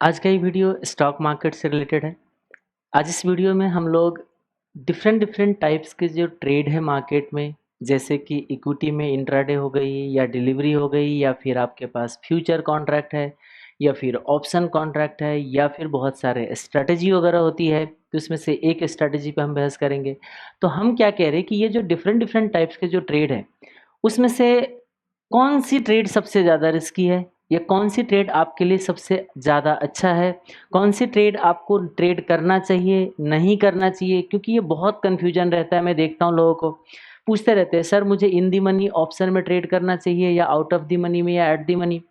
आज का ये वीडियो स्टॉक मार्केट से रिलेटेड है। आज इस वीडियो में हम लोग डिफरेंट डिफरेंट टाइप्स के जो ट्रेड है मार्केट में, जैसे कि इक्विटी में इंट्राडे हो गई या डिलीवरी हो गई या फिर आपके पास फ्यूचर कॉन्ट्रैक्ट है या फिर ऑप्शन कॉन्ट्रैक्ट है या फिर बहुत सारे स्ट्रैटेजी वगैरह होती है, तो उसमें से एक स्ट्रैटेजी पे हम बहस करेंगे। तो हम क्या कह रहे हैं कि ये जो डिफरेंट डिफरेंट टाइप्स के जो ट्रेड है उसमें से कौन सी ट्रेड सबसे ज़्यादा रिस्की है या कौन सी ट्रेड आपके लिए सबसे ज़्यादा अच्छा है, कौन सी ट्रेड आपको ट्रेड करना चाहिए, नहीं करना चाहिए, क्योंकि ये बहुत कन्फ्यूजन रहता है। मैं देखता हूँ लोगों को पूछते रहते हैं, सर मुझे इन दी मनी ऑप्शन में ट्रेड करना चाहिए या आउट ऑफ दी मनी में या एट दी मनी।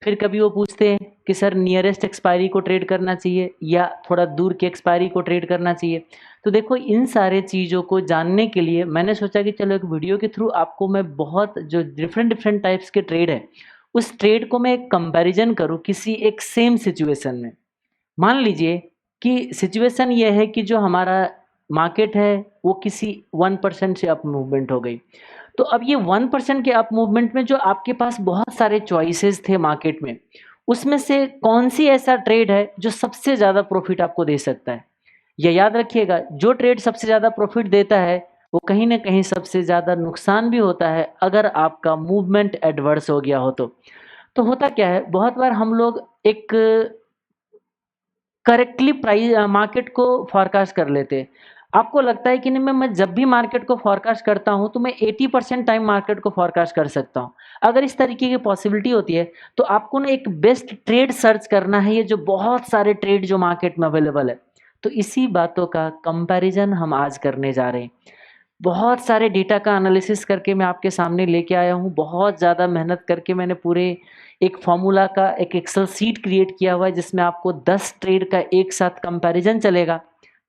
फिर कभी वो पूछते हैं कि सर नियरेस्ट एक्सपायरी को ट्रेड करना चाहिए या थोड़ा दूर की एक्सपायरी को ट्रेड करना चाहिए। तो देखो, इन सारे चीज़ों को जानने के लिए मैंने सोचा कि चलो एक वीडियो के थ्रू आपको मैं बहुत जो डिफरेंट डिफरेंट टाइप्स के ट्रेड है उस ट्रेड को मैं एक कंपैरिजन करूं किसी एक सेम सिचुएशन में। मान लीजिए कि सिचुएशन ये है कि जो हमारा मार्केट है वो किसी 1% से अप मूवमेंट हो गई। तो अब ये 1% के अप मूवमेंट में जो आपके पास बहुत सारे चॉइसेस थे मार्केट में, उसमें से कौन सी ऐसा ट्रेड है जो सबसे ज़्यादा प्रॉफिट आपको दे सकता है। ये याद रखिएगा, जो ट्रेड सबसे ज़्यादा प्रॉफिट देता है वो कहीं ना कहीं सबसे ज़्यादा नुकसान भी होता है अगर आपका मूवमेंट एडवर्स हो गया हो तो होता क्या है, बहुत बार हम लोग एक करेक्टली प्राइस मार्केट को फॉरकास्ट कर लेते हैं। आपको लगता है कि नहीं, मैं जब भी मार्केट को फॉरकास्ट करता हूं तो मैं 80% टाइम मार्केट को फॉरकास्ट कर सकता हूं। अगर इस तरीके की पॉसिबिलिटी होती है तो आपको ना एक बेस्ट ट्रेड सर्च करना है, ये जो बहुत सारे ट्रेड जो मार्केट में अवेलेबल है। तो इसी बातों का कंपैरिजन हम आज करने जा रहे हैं। बहुत सारे डेटा का एनालिसिस करके मैं आपके सामने लेके आया हूँ, बहुत ज़्यादा मेहनत करके मैंने पूरे एक फॉर्मूला का एक एक्सेल सीट क्रिएट किया हुआ है जिसमें आपको 10 ट्रेड का एक साथ कंपैरिजन चलेगा।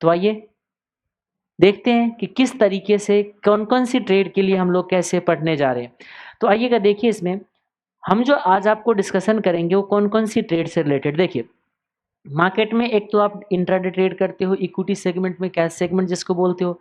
तो आइए देखते हैं कि किस तरीके से कौन कौन सी ट्रेड के लिए हम लोग कैसे पढ़ने जा रहे हैं। तो आइएगा देखिए, इसमें हम जो आज आपको डिस्कशन करेंगे वो कौन कौन सी ट्रेड से रिलेटेड। देखिए, मार्केट में एक तो आप इंट्राडे ट्रेड करते हो इक्विटी सेगमेंट में, कैश सेगमेंट जिसको बोलते हो।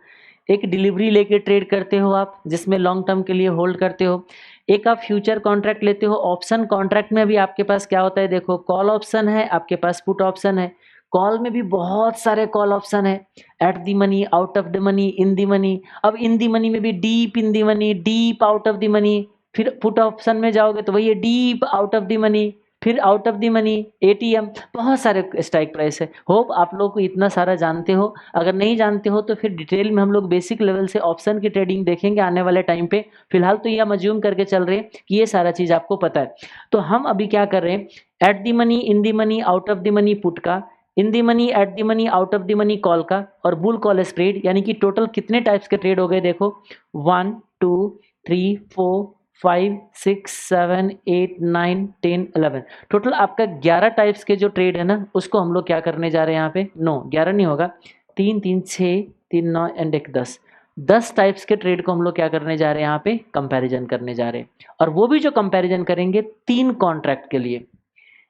एक डिलीवरी लेके ट्रेड करते हो आप, जिसमें लॉन्ग टर्म के लिए होल्ड करते हो। एक आप फ्यूचर कॉन्ट्रैक्ट लेते हो। ऑप्शन कॉन्ट्रैक्ट में भी आपके पास क्या होता है, देखो कॉल ऑप्शन है, आपके पास पुट ऑप्शन है। कॉल में भी बहुत सारे कॉल ऑप्शन है, at the money, out of the money, in the money. अब इन दी मनी में भी deep in the money, deep out of the money. फिर पुट ऑप्शन में जाओगे तो वही है deep out of the money, फिर out of the money, ATM. बहुत सारे स्ट्राइक प्राइस है। होप आप लोग को इतना सारा जानते हो। अगर नहीं जानते हो तो फिर डिटेल में हम लोग बेसिक लेवल से ऑप्शन की ट्रेडिंग देखेंगे आने वाले टाइम पे। फिलहाल तो ये हम अज्यूम करके चल रहे हैं कि ये सारा चीज आपको पता है। तो हम अभी क्या कर रहे हैं, at the money, in the money, out of the money put का, in the money, at the money, out of the money call का, और बुल कॉल स्प्रेड, यानी कि टोटल कितने टाइप्स के ट्रेड हो गए देखो, 1 2 3 4 5 6 7 8 9 10 11। टोटल आपका 11 टाइप्स के जो ट्रेड है ना उसको हम लोग क्या करने जा रहे हैं यहाँ पे। नो, 11 नहीं होगा, 3 3 6, 3 9 एंड एक 10। 10 टाइप्स के ट्रेड को हम लोग क्या करने जा रहे हैं यहाँ पे, कंपैरिजन करने जा रहे हैं। और वो भी जो कंपैरिजन करेंगे 3 कॉन्ट्रैक्ट के लिए।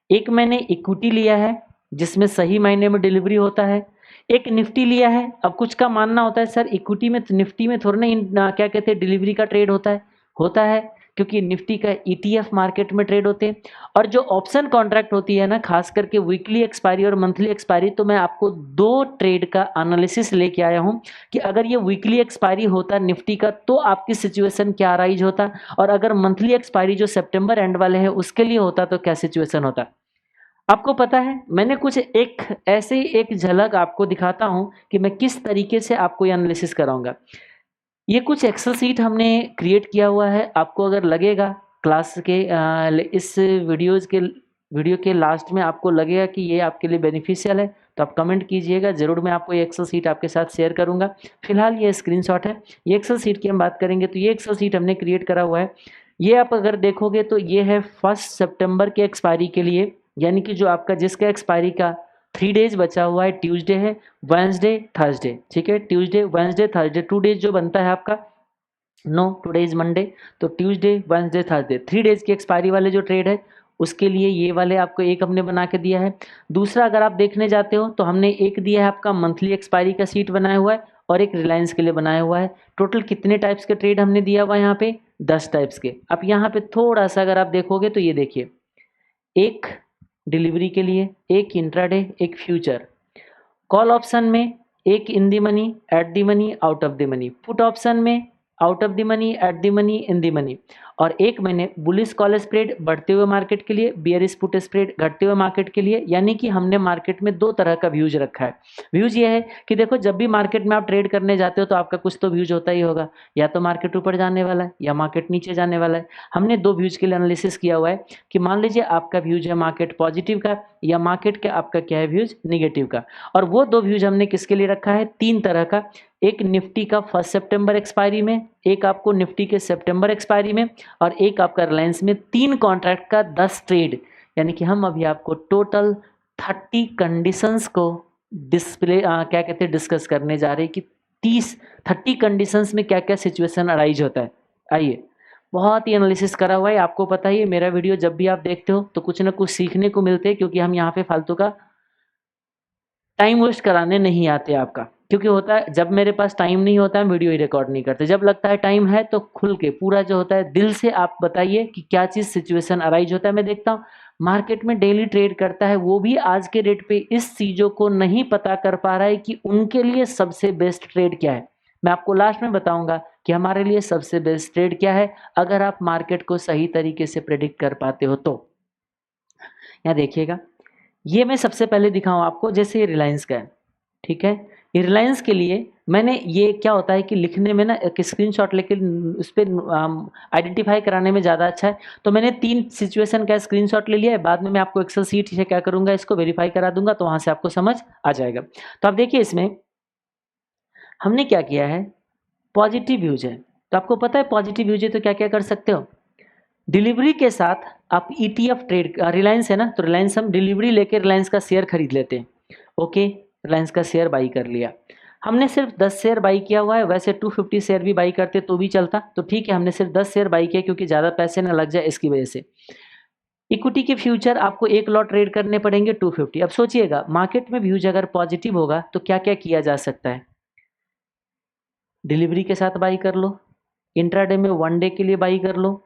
एक मैंने इक्विटी लिया है जिसमें सही मायने में डिलीवरी होता है। एक निफ्टी लिया है। अब कुछ का मानना होता है सर इक्विटी में निफ्टी में थोड़ा ना क्या कहते हैं डिलीवरी का ट्रेड होता है क्योंकि निफ्टी का ईटीएफ मार्केट में ट्रेड होते हैं। और जो ऑप्शन कॉन्ट्रैक्ट होती है ना, खास करके वीकली एक्सपायरी और मंथली एक्सपायरी, तो मैं आपको दो ट्रेड का एनालिसिस लेके आया हूं कि अगर ये वीकली एक्सपायरी होता निफ्टी का तो आपकी सिचुएशन क्या राइज होता, और अगर मंथली एक्सपायरी जो सितंबर एंड वाले हैं उसके लिए होता तो क्या सिचुएशन होता। आपको पता है, मैंने कुछ एक ऐसे ही एक झलक आपको दिखाता हूं कि मैं किस तरीके से आपको ये एनालिसिस कराऊंगा। ये कुछ एक्सेल सीट हमने क्रिएट किया हुआ है। आपको अगर लगेगा क्लास के इस वीडियो के लास्ट में आपको लगेगा कि ये आपके लिए बेनिफिशियल है तो आप कमेंट कीजिएगा, ज़रूर मैं आपको ये एक्सेल सीट आपके साथ शेयर करूंगा। फिलहाल ये स्क्रीनशॉट है। ये एक्सेल सीट की हम बात करेंगे तो ये एक्सेल सीट हमने क्रिएट करा हुआ है। ये आप अगर देखोगे तो ये है 1 सितंबर के एक्सपायरी के लिए, यानी कि जो आपका जिसका एक्सपायरी का 3 डेज बचा हुआ है, ट्यूसडे है, वेंसडे, थर्सडे। ठीक है, ट्यूसडे, वेंसडे, थर्सडे, 2 डेज जो बनता है आपका। नो, टुडे इज मंडे, तो ट्यूसडे, वेंसडे, थर्सडे, 3 डेज की एक्सपायरी वाले जो ट्रेड है उसके लिए ये वाले आपको एक हमने बना के दिया है। दूसरा अगर आप देखने जाते हो तो हमने एक दिया है आपका मंथली एक्सपायरी का सीट बनाया हुआ है, और एक रिलायंस के लिए बनाया हुआ है। टोटल कितने टाइप्स के ट्रेड हमने दिया हुआ है यहाँ पे, 10 टाइप्स के। अब यहाँ पे थोड़ा सा अगर आप देखोगे तो ये देखिए, एक डिलीवरी के लिए, एक इंट्राडे, एक फ्यूचर। कॉल ऑप्शन में एक in the money, at the money, out of the money. Put option में out of the money, at the money, in the money. और एक मैंने बुलिश कॉल स्प्रेड बढ़ते हुए मार्केट के लिए, बियरिश पुट स्प्रेड घटते हुए मार्केट के लिए। यानी कि हमने मार्केट में दो तरह का व्यूज रखा है। व्यूज ये है कि देखो जब भी मार्केट में आप ट्रेड करने जाते हो तो आपका कुछ तो व्यूज होता ही होगा, या तो मार्केट ऊपर जाने वाला है या मार्केट नीचे जाने वाला है। हमने दो व्यूज के लिए एनालिसिस किया हुआ है कि मान लीजिए आपका व्यूज है मार्केट पॉजिटिव का, या मार्केट का आपका क्या है व्यूज नेगेटिव का। और वो दो व्यूज हमने किसके लिए रखा है, तीन तरह का। एक निफ्टी का 1 सितंबर एक्सपायरी में, एक आपको निफ्टी के सितंबर एक्सपायरी में, और एक आपका रिलायंस में। 3 कॉन्ट्रैक्ट का 10 ट्रेड। यानी कि हम अभी आपको टोटल 30 कंडीशंस को क्या कहते हैं डिस्कस करने जा रहे हैं कि 30 कंडीशंस में क्या क्या सिचुएशन अराइज होता है। आइए, बहुत ही एनालिसिस करा हुआ है, आपको पता ही है मेरा वीडियो जब भी आप देखते हो तो कुछ ना कुछ सीखने को मिलते हैं, क्योंकि हम यहाँ पे फालतू का टाइम वेस्ट कराने नहीं आते आपका। क्योंकि होता है जब मेरे पास टाइम नहीं होता है वीडियो ही रिकॉर्ड नहीं करते, जब लगता है टाइम है तो खुल के पूरा जो होता है दिल से आप बताइए कि क्या चीज़ सिचुएशन अराइज होता है। मैं देखता हूँ मार्केट में डेली ट्रेड करता है, वो भी आज के डेट पे इस चीज़ों को नहीं पता कर पा रहा है कि उनके लिए सबसे बेस्ट ट्रेड क्या है। मैं आपको लास्ट में बताऊंगा कि हमारे लिए सबसे बेस्ट ट्रेड क्या है, अगर आप मार्केट को सही तरीके से प्रेडिक्ट कर पाते हो तो। यहाँ देखिएगा, ये मैं सबसे पहले दिखाऊं आपको, जैसे ये रिलायंस का है, ठीक है। ये रिलायंस के लिए मैंने, ये क्या होता है कि लिखने में ना एक स्क्रीनशॉट लेके उस पर आइडेंटिफाई कराने में ज़्यादा अच्छा है। तो मैंने 3 सिचुएशन का स्क्रीनशॉट ले लिया है, बाद में मैं आपको एक्सेल सीट से क्या करूँगा, इसको वेरीफाई करा दूंगा, तो वहाँ से आपको समझ आ जाएगा। तो आप देखिए इसमें हमने क्या किया है, पॉजिटिव व्यूज है। तो आपको पता है पॉजिटिव व्यूज है तो क्या क्या कर सकते हो, डिलीवरी के साथ आप ETF ट्रेड, रिलायंस है ना, तो रिलायंस हम डिलीवरी लेके रिलायंस का शेयर खरीद लेते हैं। ओके, रिलायंस का शेयर बाई कर लिया। हमने सिर्फ 10 शेयर बाई किया हुआ है, वैसे 250 शेयर भी बाई करते तो भी चलता, तो ठीक है हमने सिर्फ 10 शेयर बाई किया क्योंकि ज़्यादा पैसे ना लग जाए इसकी वजह से। इक्विटी के फ्यूचर आपको एक लॉट ट्रेड करने पड़ेंगे 250। अब सोचिएगा मार्केट में व्यूज अगर पॉजिटिव होगा तो क्या क्या किया जा सकता है, डिलीवरी के साथ बाई कर लो, इंट्राडे में 1 डे के लिए बाई कर लो,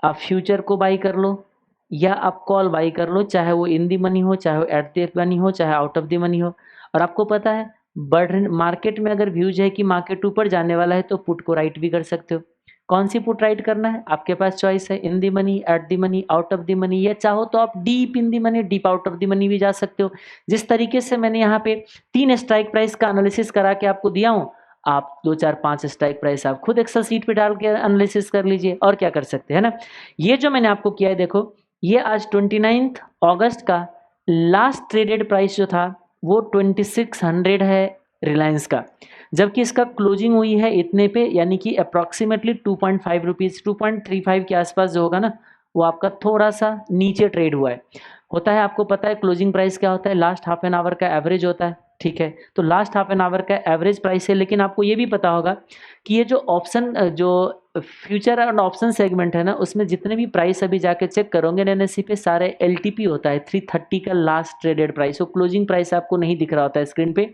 आप फ्यूचर को बाई कर लो, या आप कॉल बाई कर लो, चाहे वो इन दी मनी हो, चाहे वो एट द मनी हो, चाहे आउट ऑफ द मनी हो। और आपको पता है मार्केट में अगर व्यूज है कि मार्केट ऊपर जाने वाला है तो पुट को राइट भी कर सकते हो। कौन सी पुट राइट करना है आपके पास चॉइस है, in the money, at the money, out of the money, या चाहो तो आप deep in the money, deep out of the money भी जा सकते हो। जिस तरीके से मैंने यहाँ पे 3 स्ट्राइक प्राइस का एनालिसिस करा के आपको दिया हूँ, आप 2 4 5 स्ट्राइक प्राइस आप खुद एक्सेल सीट पे डाल के एनालिसिस कर लीजिए, और क्या कर सकते हैं ना। ये जो मैंने आपको किया है देखो, ये आज 29 अगस्त का लास्ट ट्रेडेड प्राइस जो था वो 2600 है रिलायंस का, जबकि इसका क्लोजिंग हुई है इतने पे, यानी कि अप्रॉक्सीमेटली 2.5 रुपीज़ 2.35 के आसपास जो होगा ना, वो आपका थोड़ा सा नीचे ट्रेड हुआ है। होता है आपको पता है क्लोजिंग प्राइस क्या होता है, लास्ट हाफ एन आवर का एवरेज होता है, ठीक है। तो लास्ट हाफ एन आवर का एवरेज प्राइस है, लेकिन आपको ये भी पता होगा कि ये जो ऑप्शन, जो फ्यूचर एंड ऑप्शन सेगमेंट है ना, उसमें जितने भी प्राइस अभी जाके चेक करोगे NSE पे, सारे LTP होता है 330 का लास्ट ट्रेडेड प्राइस। वो क्लोजिंग प्राइस आपको नहीं दिख रहा होता है स्क्रीन पे,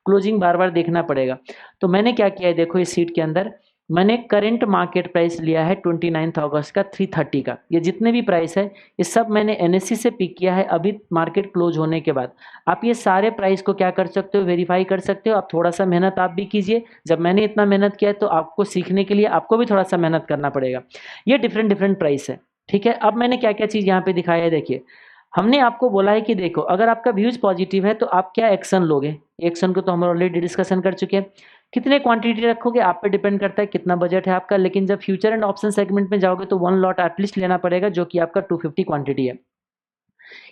क्लोजिंग बार बार देखना पड़ेगा। तो मैंने क्या किया है देखो, इस सीट के अंदर मैंने करंट मार्केट प्राइस लिया है 29 अगस्त का 330 का। ये जितने भी प्राइस है ये सब मैंने NSE से पिक किया है अभी मार्केट क्लोज होने के बाद। आप ये सारे प्राइस को क्या कर सकते हो, वेरीफाई कर सकते हो। आप थोड़ा सा मेहनत आप भी कीजिए, जब मैंने इतना मेहनत किया है तो आपको सीखने के लिए आपको भी थोड़ा सा मेहनत करना पड़ेगा। ये डिफरेंट प्राइस है, ठीक है। अब मैंने क्या क्या चीज़ यहाँ पे दिखाया है, देखिए हमने आपको बोला है कि देखो अगर आपका व्यूज पॉजिटिव है तो आप क्या एक्शन लोगे। एक्शन को तो हम ऑलरेडी डिस्कशन कर चुके हैं, कितने क्वांटिटी रखोगे आप पे डिपेंड करता है, कितना बजट है आपका। लेकिन जब फ्यूचर एंड ऑप्शन सेगमेंट में जाओगे तो 1 लॉट एटलीस्ट लेना पड़ेगा, जो कि आपका 250 क्वांटिटी है।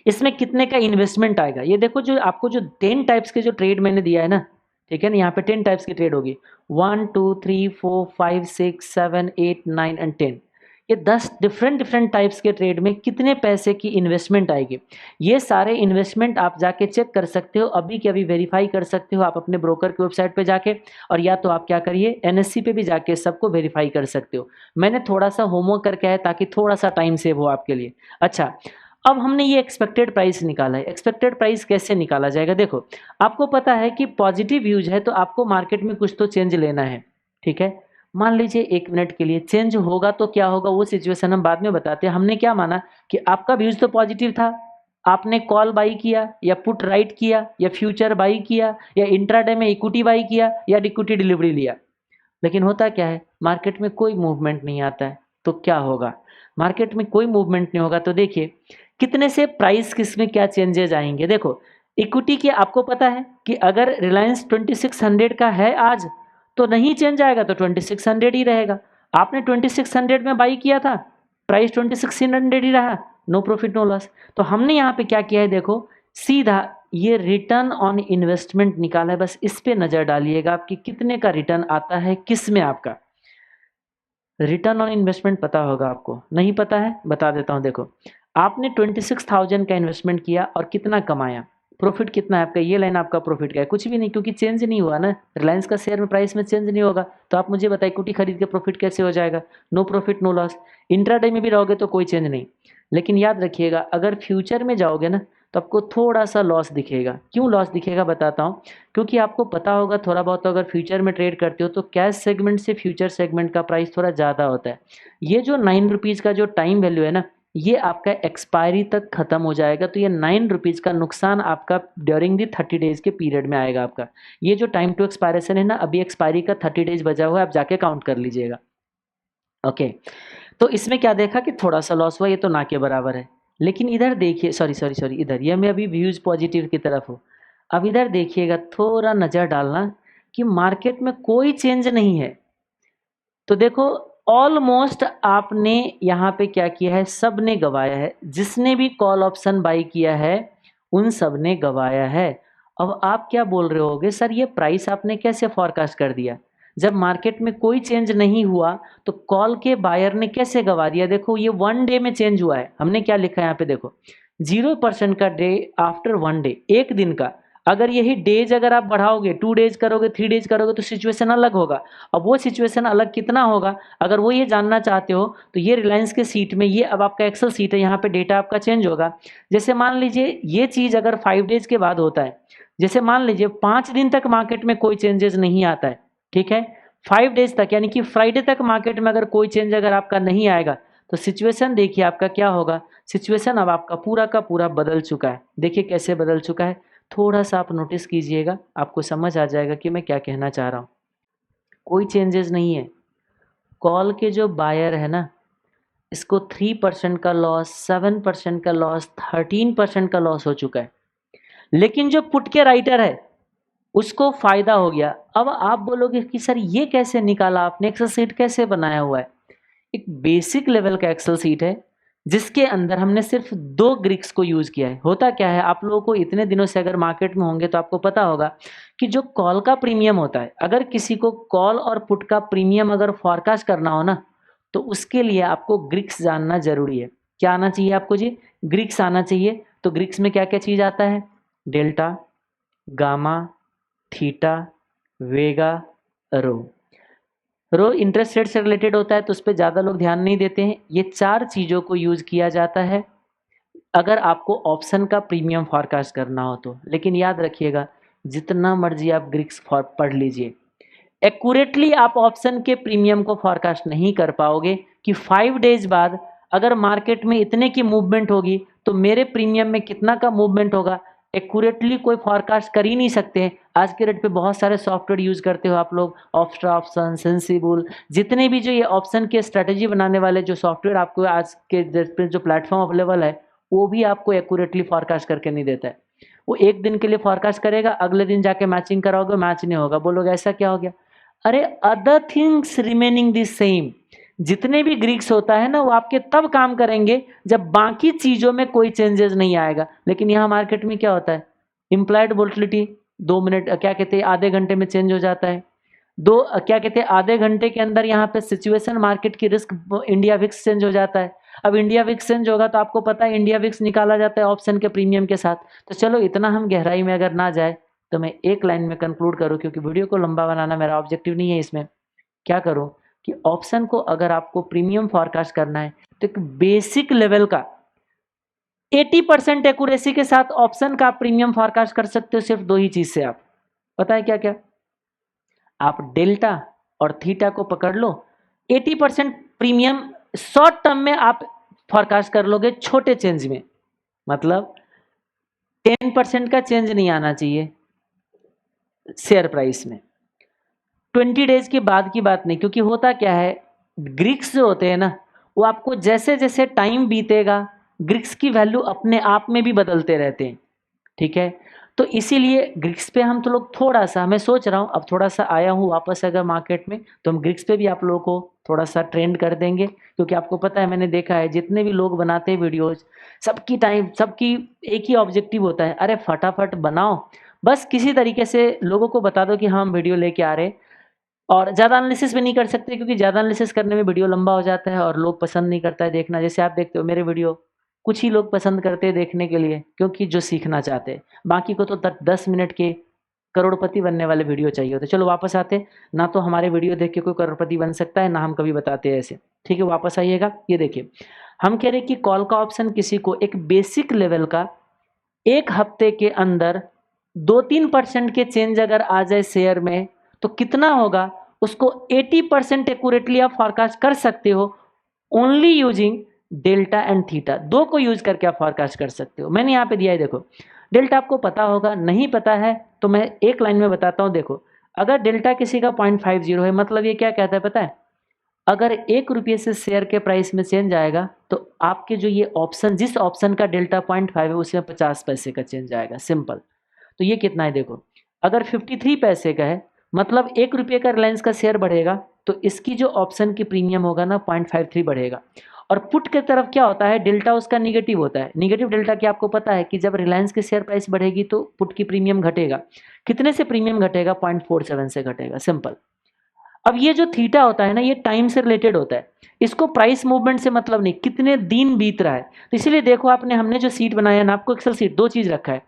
इसमें कितने का इन्वेस्टमेंट आएगा, ये देखो जो आपको जो 10 टाइप्स के जो ट्रेड मैंने दिया है ना, ठीक है ना, यहाँ पे 10 टाइप्स की ट्रेड होगी, 1 2 3 4 5 6 7 8 9 एंड 10। ये 10 डिफरेंट टाइप्स के ट्रेड में कितने पैसे की इन्वेस्टमेंट आएगी, ये सारे इन्वेस्टमेंट आप जाके चेक कर सकते हो, अभी के अभी वेरीफाई कर सकते हो आप अपने ब्रोकर की वेबसाइट पे जाके, और या तो आप क्या करिए NSE पे भी जाके सबको वेरीफाई कर सकते हो। मैंने थोड़ा सा होमवर्क करके आया ताकि थोड़ा सा टाइम सेव हो आपके लिए। अच्छा, अब हमने ये एक्सपेक्टेड प्राइस निकाला है। एक्सपेक्टेड प्राइस कैसे निकाला जाएगा, देखो आपको पता है कि पॉजिटिव व्यूज है तो आपको मार्केट में कुछ तो चेंज लेना है, ठीक है। मान लीजिए 1 मिनट के लिए चेंज होगा तो क्या होगा वो सिचुएशन हम बाद में बताते हैं। हमने क्या माना कि आपका व्यूज तो पॉजिटिव था, आपने कॉल बाई किया या पुट राइट किया या फ्यूचर बाई किया या इंट्राडे में इक्विटी बाई किया या इक्विटी डिलीवरी लिया, लेकिन होता क्या है, मार्केट में कोई मूवमेंट नहीं आता है। तो क्या होगा, मार्केट में कोई मूवमेंट नहीं होगा तो देखिए कितने से प्राइस किस में क्या चेंजेस आएंगे। देखो इक्विटी की आपको पता है कि अगर रिलायंस 2600 का है आज तो नहीं चेंज आएगा, तो 2600 ही रहेगा। आपने 2600 में बाई किया था, प्राइस 2600 ही रहा, नो प्रॉफिट नो लॉस। तो हमने यहाँ पे क्या किया है, देखो सीधा ये रिटर्न ऑन इन्वेस्टमेंट निकाला है, बस इस पे नजर डालिएगा आपकी कितने का रिटर्न आता है, किस में आपका रिटर्न ऑन इन्वेस्टमेंट पता होगा आपको, नहीं पता है बता देता हूँ। देखो आपने 26,000 का इन्वेस्टमेंट किया और कितना कमाया, प्रॉफिट कितना है आपका, ये लाइन आपका प्रॉफिट का है, कुछ भी नहीं क्योंकि चेंज नहीं हुआ ना, रिलायंस का शेयर में प्राइस में चेंज नहीं होगा। तो आप मुझे बताइए इक्विटी खरीद के प्रॉफिट कैसे हो जाएगा, no profit no loss. Intraday में भी रहोगे तो कोई चेंज नहीं, लेकिन याद रखिएगा अगर फ्यूचर में जाओगे ना तो आपको थोड़ा सा लॉस दिखेगा। क्यों लॉस दिखेगा बताता हूँ, क्योंकि आपको पता होगा थोड़ा बहुत अगर फ्यूचर में ट्रेड करते हो तो कैश सेगमेंट से फ्यूचर सेगमेंट का प्राइस थोड़ा ज़्यादा होता है। ये जो 9 रुपीज़ का जो टाइम वैल्यू है ना, ये आपका एक्सपायरी तक खत्म हो जाएगा, तो ये 9 रुपीज़ का नुकसान आपका ड्यूरिंग दी 30 डेज के पीरियड में आएगा आपका। ये जो टाइम टू एक्सपायरेशन है ना, अभी एक्सपायरी का 30 डेज बचा हुआ है, आप जाके काउंट कर लीजिएगा। ओके, तो इसमें क्या देखा कि थोड़ा सा लॉस हुआ, ये तो ना के बराबर है। लेकिन इधर देखिए, सॉरी इधर, ये मैं अभी व्यूज पॉजिटिव की तरफ हूँ। अब इधर देखिएगा, थोड़ा नज़र डालना कि मार्केट में कोई चेंज नहीं है। तो देखो ऑलमोस्ट आपने यहाँ पे क्या किया है, सब ने गवाया है, जिसने भी कॉल ऑप्शन बाई किया है उन सब ने गवाया है। अब आप क्या बोल रहे होगे, सर ये प्राइस आपने कैसे फॉरकास्ट कर दिया, जब मार्केट में कोई चेंज नहीं हुआ तो कॉल के बायर ने कैसे गवा दिया। देखो ये 1 डे में चेंज हुआ है, हमने क्या लिखा है यहाँ पे देखो 0% का डे आफ्टर 1 डे, एक दिन का। अगर यही डेज अगर आप बढ़ाओगे, 2 डेज करोगे, 3 डेज करोगे तो सिचुएशन अलग होगा। अब वो सिचुएशन अलग कितना होगा, अगर वो ये जानना चाहते हो तो ये रिलायंस के सीट में, ये अब आपका एक्सेल सीट है, यहाँ पे डेटा आपका चेंज होगा। जैसे मान लीजिए ये चीज अगर 5 डेज के बाद होता है, जैसे मान लीजिए 5 दिन तक मार्केट में कोई चेंजेस नहीं आता है, ठीक है, 5 डेज तक यानी कि फ्राइडे तक मार्केट में अगर कोई चेंज अगर आपका नहीं आएगा तो सिचुएशन देखिए आपका क्या होगा। सिचुएशन अब आपका पूरा का पूरा बदल चुका है। देखिए कैसे बदल चुका है, थोड़ा सा आप नोटिस कीजिएगा, आपको समझ आ जाएगा कि मैं क्या कहना चाह रहा हूँ। कोई चेंजेस नहीं है। कॉल के जो बायर है ना, इसको 3% का लॉस, 7% का लॉस, 13% का लॉस हो चुका है, लेकिन जो पुट के राइटर है उसको फायदा हो गया। अब आप बोलोगे कि सर ये कैसे निकाला आपने, एक्सेल सीट कैसे बनाया हुआ है। एक बेसिक लेवल का एक्सेल सीट है जिसके अंदर हमने सिर्फ 2 ग्रिक्स को यूज किया है। होता क्या है, आप लोगों को इतने दिनों से अगर मार्केट में होंगे तो आपको पता होगा कि जो कॉल का प्रीमियम होता है, अगर किसी को कॉल और पुट का प्रीमियम अगर फॉरकास्ट करना हो ना तो उसके लिए आपको ग्रिक्स जानना जरूरी है। क्या आना चाहिए आपको जी, ग्रिक्स आना चाहिए। तो ग्रिक्स में क्या क्या चीज आता है, डेल्टा, गामा, थीटा, वेगा, रो। रो इंटरेस्ट रेट से रिलेटेड होता है तो उस पर ज़्यादा लोग ध्यान नहीं देते हैं। ये 4 चीज़ों को यूज़ किया जाता है अगर आपको ऑप्शन का प्रीमियम फॉरकास्ट करना हो तो। लेकिन याद रखिएगा जितना मर्जी आप ग्रिक्स पढ़ लीजिए, एक्यूरेटली आप ऑप्शन के प्रीमियम को फॉरकास्ट नहीं कर पाओगे कि 5 डेज बाद अगर मार्केट में इतने की मूवमेंट होगी तो मेरे प्रीमियम में कितना का मूवमेंट होगा, एक्यूरेटली कोई फॉरकास्ट कर ही नहीं सकते। आज के रेट पे बहुत सारे सॉफ्टवेयर यूज करते हो आप लोग, ऑप्स्ट्रा ऑप्शन, सेंसिबल, जितने भी जो ये ऑप्शन के स्ट्रेटेजी बनाने वाले जो सॉफ्टवेयर आपको आज के जो प्लेटफॉर्म अवेलेबल है, वो भी आपको एक्यूरेटली फॉरकास्ट करके नहीं देता है। वो एक दिन के लिए फॉरकास्ट करेगा, अगले दिन जाके मैचिंग कराओगे, मैच नहीं होगा, बोलोगे ऐसा क्या हो गया। अरे other things remaining the same, जितने भी ग्रीक्स होता है ना वो आपके तब काम करेंगे जब बाकी चीजों में कोई चेंजेस नहीं आएगा। लेकिन यहाँ मार्केट में क्या होता है, इम्प्लाइड वोलेटिलिटी 2 मिनट क्या कहते हैं आधे घंटे में चेंज हो जाता है। क्या कहते हैं आधे घंटे के अंदर यहाँ पे सिचुएशन मार्केट की रिस्क इंडिया विक्स चेंज हो जाता है। अब इंडिया विक्स चेंज होगा तो आपको पता है इंडिया विक्स निकाला जाता है ऑप्शन के प्रीमियम के साथ। तो चलो इतना हम गहराई में अगर ना जाए तो मैं एक लाइन में कंक्लूड करूं, क्योंकि वीडियो को लंबा बनाना मेरा ऑब्जेक्टिव नहीं है। इसमें क्या करूं कि ऑप्शन को अगर आपको प्रीमियम फॉरकास्ट करना है तो एक बेसिक लेवल का 80% एक्यूरेसी के साथ ऑप्शन का प्रीमियम फॉरकास्ट कर सकते हो सिर्फ 2 ही चीज से। आप पता है क्या क्या, आप डेल्टा और थीटा को पकड़ लो, 80% प्रीमियम शॉर्ट टर्म में आप फॉरकास्ट कर लोगे छोटे चेंज में। मतलब 10% का चेंज नहीं आना चाहिए शेयर प्राइस में। 20 डेज के बाद की बात नहीं, क्योंकि होता क्या है, ग्रीक्स जो होते हैं ना, वो आपको जैसे जैसे टाइम बीतेगा ग्रीक्स की वैल्यू अपने आप में भी बदलते रहते हैं, ठीक है। तो इसीलिए ग्रीक्स पे हम तो लोग थोड़ा सा, मैं सोच रहा हूँ अब थोड़ा सा आया हूँ वापस अगर मार्केट में, तो हम ग्रीक्स पे भी आप लोगों को थोड़ा सा ट्रेंड कर देंगे, क्योंकि आपको पता है मैंने देखा है जितने भी लोग बनाते हैं वीडियोज, सबकी एक ही ऑब्जेक्टिव होता है, अरे फटाफट बनाओ, बस किसी तरीके से लोगों को बता दो कि हाँ हम वीडियो लेके आ रहे हैं। और ज़्यादा एनालिसिस भी नहीं कर सकते, क्योंकि ज़्यादा एनालिसिस करने में वीडियो लंबा हो जाता है और लोग पसंद नहीं करता है देखना। जैसे आप देखते हो मेरे वीडियो कुछ ही लोग पसंद करते हैं देखने के लिए, क्योंकि जो सीखना चाहते हैं, बाकी को तो 10 मिनट के करोड़पति बनने वाले वीडियो चाहिए होते। चलो वापस आते, ना तो हमारे वीडियो देख के कोई करोड़पति बन सकता है, ना हम कभी बताते हैं ऐसे, ठीक है। वापस आइएगा, ये देखिए हम कह रहे हैं कि कॉल का ऑप्शन किसी को एक बेसिक लेवल का एक हफ्ते के अंदर 2-3% के चेंज अगर आ जाए शेयर में, तो कितना होगा उसको 80% एक्यूरेटली आप फॉरकास्ट कर सकते हो, only using delta and theta. दो को यूज करके आप फॉरकास्ट कर सकते हो। मैंने यहाँ पे दिया है, देखो डेल्टा आपको पता होगा, नहीं पता है तो मैं एक लाइन में बताता हूँ। देखो अगर डेल्टा किसी का 0.50 है, मतलब ये क्या कहता है पता है, अगर 1 रुपये से शेयर के प्राइस में चेंज आएगा तो आपके जो ये ऑप्शन, जिस ऑप्शन का डेल्टा 0.5 है उसमें 50 पैसे का चेंज आएगा, सिंपल। तो ये कितना है देखो, अगर 53 पैसे का है, मतलब 1 रुपये का रिलायंस का शेयर बढ़ेगा, तो इसकी जो ऑप्शन की प्रीमियम होगा ना 0.53 बढ़ेगा। और पुट की तरफ क्या होता है, डेल्टा उसका निगेटिव होता है। निगेटिव डेल्टा की आपको पता है कि जब रिलायंस की शेयर प्राइस बढ़ेगी तो पुट की प्रीमियम घटेगा। कितने से प्रीमियम घटेगा, 0.47 से घटेगा, सिंपल। अब ये जो थीटा होता है ना, ये टाइम से रिलेटेड होता है, इसको प्राइस मूवमेंट से मतलब नहीं, कितने दिन बीत रहा है। तो इसीलिए देखो आपने, हमने जो सीट बनाया ना, आपको एक्सेल सीट, दो चीज रखा है,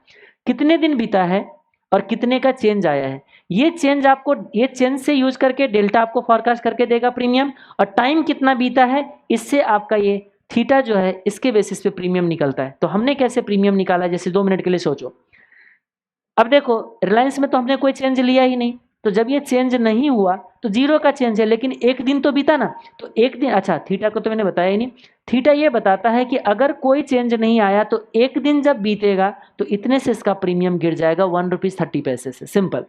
कितने दिन बीता है और कितने का चेंज आया है। ये चेंज आपको, ये चेंज से यूज करके डेल्टा आपको फोरकास्ट करके देगा प्रीमियम, और टाइम कितना बीता है इससे आपका ये थीटा जो है इसके बेसिस पे प्रीमियम निकलता है। तो हमने कैसे प्रीमियम निकाला, जैसे 2 मिनट के लिए सोचो। अब देखो रिलायंस में तो हमने कोई चेंज लिया ही नहीं, तो जब ये चेंज नहीं हुआ तो 0 का चेंज है, लेकिन एक दिन तो बीता ना, तो एक दिन, अच्छा थीटा को तो मैंने बताया ही नहीं। थीटा ये बताता है कि अगर कोई चेंज नहीं आया तो एक दिन जब बीतेगा तो इतने से इसका प्रीमियम गिर जाएगा 1.30 रुपीज से, सिंपल।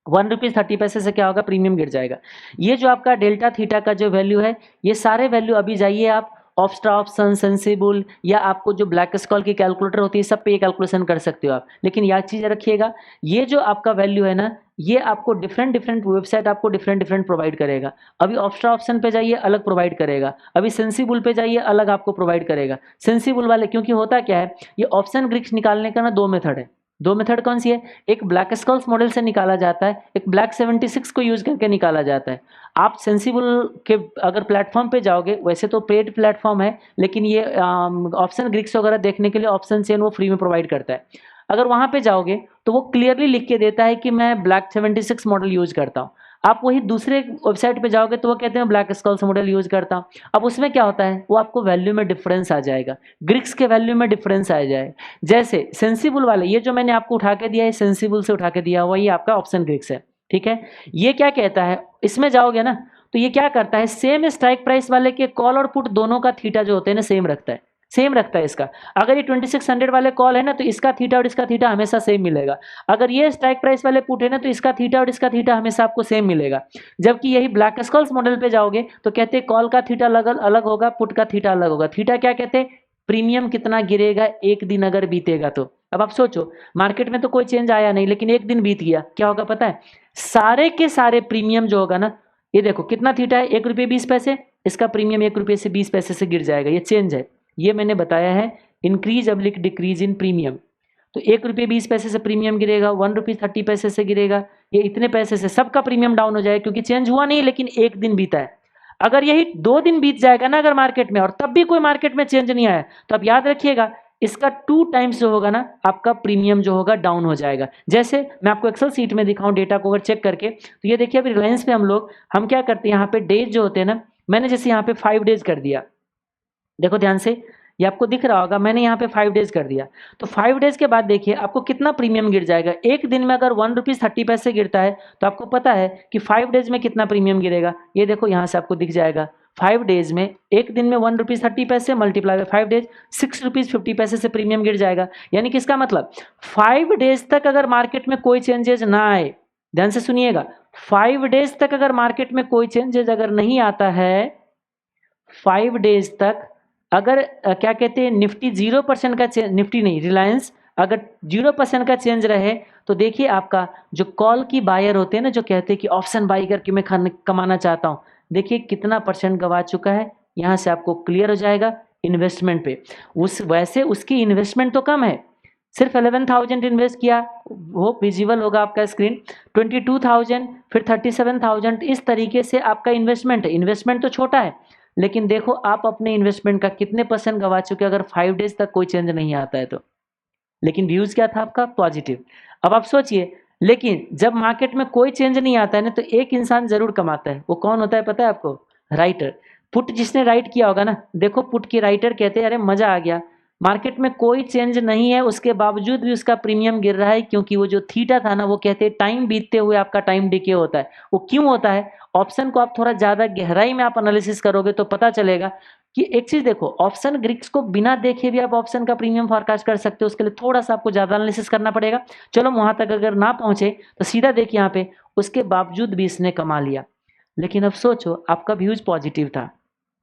1.30 रुपीज से क्या होगा, प्रीमियम गिर जाएगा। ये जो आपका डेल्टा थीटा का जो वैल्यू है, ये सारे वैल्यू अभी जाइए आप ऑप्स्ट्रा ऑप्शन, सेंसिबल, या आपको जो ब्लैक स्कॉल की कैलकुलेटर होती है, सब पे ये कैलकुलेशन कर सकते हो आप। लेकिन याद चीज रखिएगा, ये जो आपका वैल्यू है ना, ये आपको डिफरेंट डिफरेंट वेबसाइट आपको डिफरेंट डिफरेंट प्रोवाइड करेगा। अभी ऑप्स्ट्रा ऑप्शन पे जाइए अलग प्रोवाइड करेगा, अभी सेंसिबल पे जाइए अलग आपको प्रोवाइड करेगा। सेंसिबल वाले, क्योंकि होता क्या है, ये ऑप्शन ग्रीक्स निकालने का ना 2 मेथड है। 2 मेथड कौन सी है, एक ब्लैक स्कॉल्स मॉडल से निकाला जाता है, एक ब्लैक 76 को यूज करके निकाला जाता है। आप सेंसिबल के अगर प्लेटफॉर्म पे जाओगे, वैसे तो पेड प्लेटफॉर्म है, लेकिन ये ऑप्शन ग्रीक्स वगैरह देखने के लिए ऑप्शन चेन वो फ्री में प्रोवाइड करता है। अगर वहां पे जाओगे तो वो क्लियरली लिख के देता है कि मैं ब्लैक 76 मॉडल यूज करता हूँ। आप वही दूसरे वेबसाइट पे जाओगे तो वो कहते हैं ब्लैक स्कॉल्स मॉडल यूज करता हूँ। अब उसमें क्या होता है, वो आपको वैल्यू में डिफरेंस आ जाएगा, ग्रीक्स के वैल्यू में डिफरेंस आ जाए। जैसे सेंसिबल वाले, ये जो मैंने आपको उठा के दिया है, सेंसिबल से उठा के दिया हुआ, ये आपका ऑप्शन ग्रीक्स है, ठीक है। ये क्या कहता है, इसमें जाओगे ना तो ये क्या करता है, सेम स्ट्राइक प्राइस वाले के कॉल और पुट दोनों का थीटा जो होते हैं ना सेम रखता है, सेम रखता है इसका। अगर ये 2600 वाले कॉल है ना, तो इसका थीटा और इसका थीटा हमेशा सेम मिलेगा। अगर ये स्ट्राइक प्राइस वाले पुट है ना, तो इसका थीटा और इसका थीटा हमेशा आपको सेम मिलेगा। जबकि यही ब्लैक स्कॉल्स मॉडल पे जाओगे तो कहते हैं कॉल का थीटा अलग अलग होगा, पुट का थीटा अलग होगा। थीटा क्या कहते हैं, प्रीमियम कितना गिरेगा एक दिन अगर बीतेगा तो। अब आप सोचो, मार्केट में तो कोई चेंज आया नहीं, लेकिन एक दिन बीत गया, क्या होगा पता है, सारे के सारे प्रीमियम जो होगा ना, ये देखो कितना थीटा है, 1 रुपये 20 पैसे, इसका प्रीमियम 1 रुपये से 20 पैसे से गिर जाएगा। ये चेंज है, ये मैंने बताया है, increase oblique decrease in premium. तो 1 रुपये 20 पैसे से प्रीमियम गिरेगा, 1 रुपीज 30 पैसे से गिरेगा, ये इतने पैसे से सबका प्रीमियम डाउन हो जाएगा, क्योंकि चेंज हुआ नहीं लेकिन एक दिन बीता है। अगर यही 2 दिन बीत जाएगा ना अगर मार्केट में, और तब भी कोई मार्केट में चेंज नहीं आया, तो आप याद रखिएगा इसका 2 टाइम्स जो होगा ना आपका प्रीमियम जो होगा डाउन हो जाएगा। जैसे मैं आपको एक्सेल सीट में दिखाऊं डेटा को अगर चेक करके, तो ये देखिए अभी रिलायंस पे हम क्या करते हैं, यहाँ पे डेज जो होते हैं ना, मैंने जैसे यहाँ पे 5 डेज कर दिया, देखो ध्यान से, ये आपको दिख रहा होगा, मैंने यहाँ पे 5 डेज कर दिया। तो 5 डेज के बाद देखिए आपको कितना प्रीमियम गिर जाएगा। एक दिन में अगर 1 रुपीज 30 पैसे गिरता है तो आपको पता है कि 5 डेज में कितना प्रीमियम गिरेगा। ये देखो यहाँ से आपको दिख जाएगा 5 डेज में, एक दिन में 1 रुपीज़ 30 पैसे मल्टीप्लाई बाय 5 डेज 6 रुपीज़ 50 पैसे से प्रीमियम गिर जाएगा। यानी कि इसका मतलब 5 डेज तक अगर मार्केट में कोई चेंजेज ना आए, ध्यान से सुनिएगा, 5 डेज तक अगर मार्केट में कोई चेंजेज अगर नहीं आता है, 5 डेज तक अगर क्या कहते हैं निफ्टी 0% का चेंज, निफ्टी नहीं रिलायंस अगर 0% का चेंज रहे, तो देखिए आपका जो कॉल की बायर होते हैं ना, जो कहते हैं कि ऑप्शन बाई करके मैं कमाना चाहता हूँ, देखिए कितना परसेंट गवा चुका है। यहाँ से आपको क्लियर हो जाएगा इन्वेस्टमेंट पे। वैसे उसकी इन्वेस्टमेंट तो कम है, सिर्फ 11,000 इन्वेस्ट किया, वो विजिबल होगा आपका स्क्रीन, 22,000 फिर 37,000, इस तरीके से आपका इन्वेस्टमेंट है। इन्वेस्टमेंट तो छोटा है, लेकिन देखो आप अपने इन्वेस्टमेंट का कितने परसेंट गवा चुके अगर 5 डेज तक कोई चेंज नहीं आता है तो। लेकिन व्यूज क्या था आपका? पॉजिटिव। अब आप सोचिए, लेकिन जब मार्केट में कोई चेंज नहीं आता है ना, तो एक इंसान जरूर कमाता है। वो कौन होता है पता है आपको? राइटर। पुट जिसने राइट किया होगा ना, देखो पुट के राइटर कहते हैं अरे मजा आ गया, मार्केट में कोई चेंज नहीं है उसके बावजूद भी उसका प्रीमियम गिर रहा है, क्योंकि वो जो थीटा था ना, वो कहते हैं टाइम बीतते हुए आपका टाइम डिके होता है। वो क्यों होता है? ऑप्शन को आप थोड़ा ज्यादा गहराई में आप एनालिसिस करोगे तो पता चलेगा कि एक चीज देखो, ऑप्शन ग्रिक्स को बिना देखे भी आप ऑप्शन का प्रीमियम फोरकास्ट कर सकते हो। उसके लिए थोड़ा सा आपको ज्यादा एनालिसिस करना पड़ेगा। चलो वहां तक अगर ना पहुंचे तो सीधा देखिए यहाँ पे, उसके बावजूद भी इसने कमा लिया। लेकिन अब सोचो आपका व्यूज पॉजिटिव था,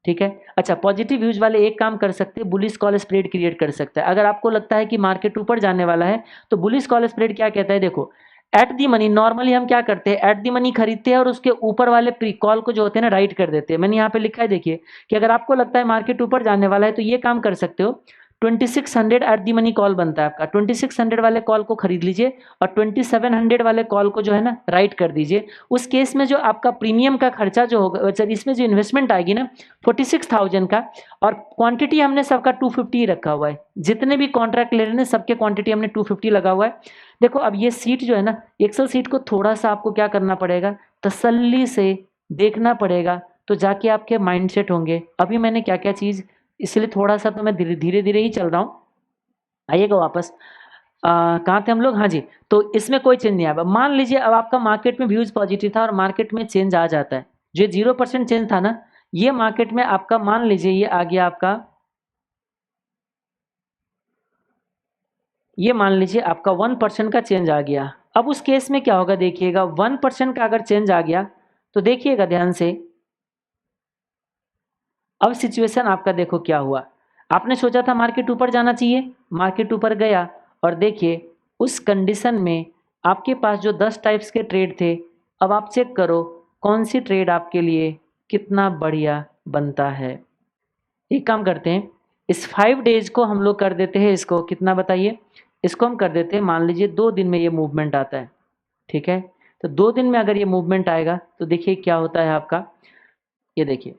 ठीक है। अच्छा, पॉजिटिव व्यूज वाले एक काम कर सकते हैं, बुलिश कॉल स्प्रेड क्रिएट कर सकता है। अगर आपको लगता है कि मार्केट ऊपर जाने वाला है, तो बुलिश कॉल स्प्रेड क्या कहता है, देखो एट दी मनी, नॉर्मली हम क्या करते हैं, एट दी मनी खरीदते हैं और उसके ऊपर वाले प्री कॉल को जो होते हैं ना, राइट कर देते हैं। मैंने यहाँ पे लिखा है देखिए, कि अगर आपको लगता है मार्केट ऊपर जाने वाला है, तो ये काम कर सकते हो, 2600 एट दी मनी कॉल बनता है आपका, 2600 वाले कॉल को खरीद लीजिए और 2700 वाले कॉल को जो है ना राइट कर दीजिए। उस केस में जो आपका प्रीमियम का खर्चा जो होगा, इसमें जो इन्वेस्टमेंट आएगी ना 46,000 का, और क्वांटिटी हमने सबका 250 रखा हुआ है। जितने भी कॉन्ट्रैक्ट ले रहे हैं सबके क्वांटिटी हमने 250 लगा हुआ है। देखो अब ये सीट जो है ना, एक्सेल सीट को थोड़ा सा आपको क्या करना पड़ेगा, तसल्ली से देखना पड़ेगा, तो जाके आपके माइंड सेट होंगे। अभी मैंने क्या क्या चीज़, इसलिए थोड़ा सा तो मैं धीरे धीरे ही चल रहा हूँ। आइएगा वापस, कहाँ थे हम लोग? हाँ जी, तो इसमें कोई चेंज नहीं आया। मान लीजिए अब आपका मार्केट में व्यूज पॉजिटिव था और मार्केट में चेंज आ जाता है, जो 0% चेंज था ना, ये मार्केट में आपका मान लीजिए ये आ गया आपका, ये मान लीजिए आपका 1% का चेंज आ गया। अब उस केस में क्या होगा देखिएगा, 1% का अगर चेंज आ गया तो देखिएगा ध्यान से, अब सिचुएशन आपका देखो क्या हुआ। आपने सोचा था मार्केट ऊपर जाना चाहिए, मार्केट ऊपर गया, और देखिए उस कंडीशन में आपके पास जो 10 टाइप्स के ट्रेड थे, अब आप चेक करो कौन सी ट्रेड आपके लिए कितना बढ़िया बनता है। एक काम करते हैं, इस 5 डेज को हम लोग कर देते हैं, इसको कितना बताइए, इसको हम कर देते हैं, मान लीजिए 2 दिन में ये मूवमेंट आता है, ठीक है। तो 2 दिन में अगर ये मूवमेंट आएगा तो देखिए क्या होता है आपका, ये देखिए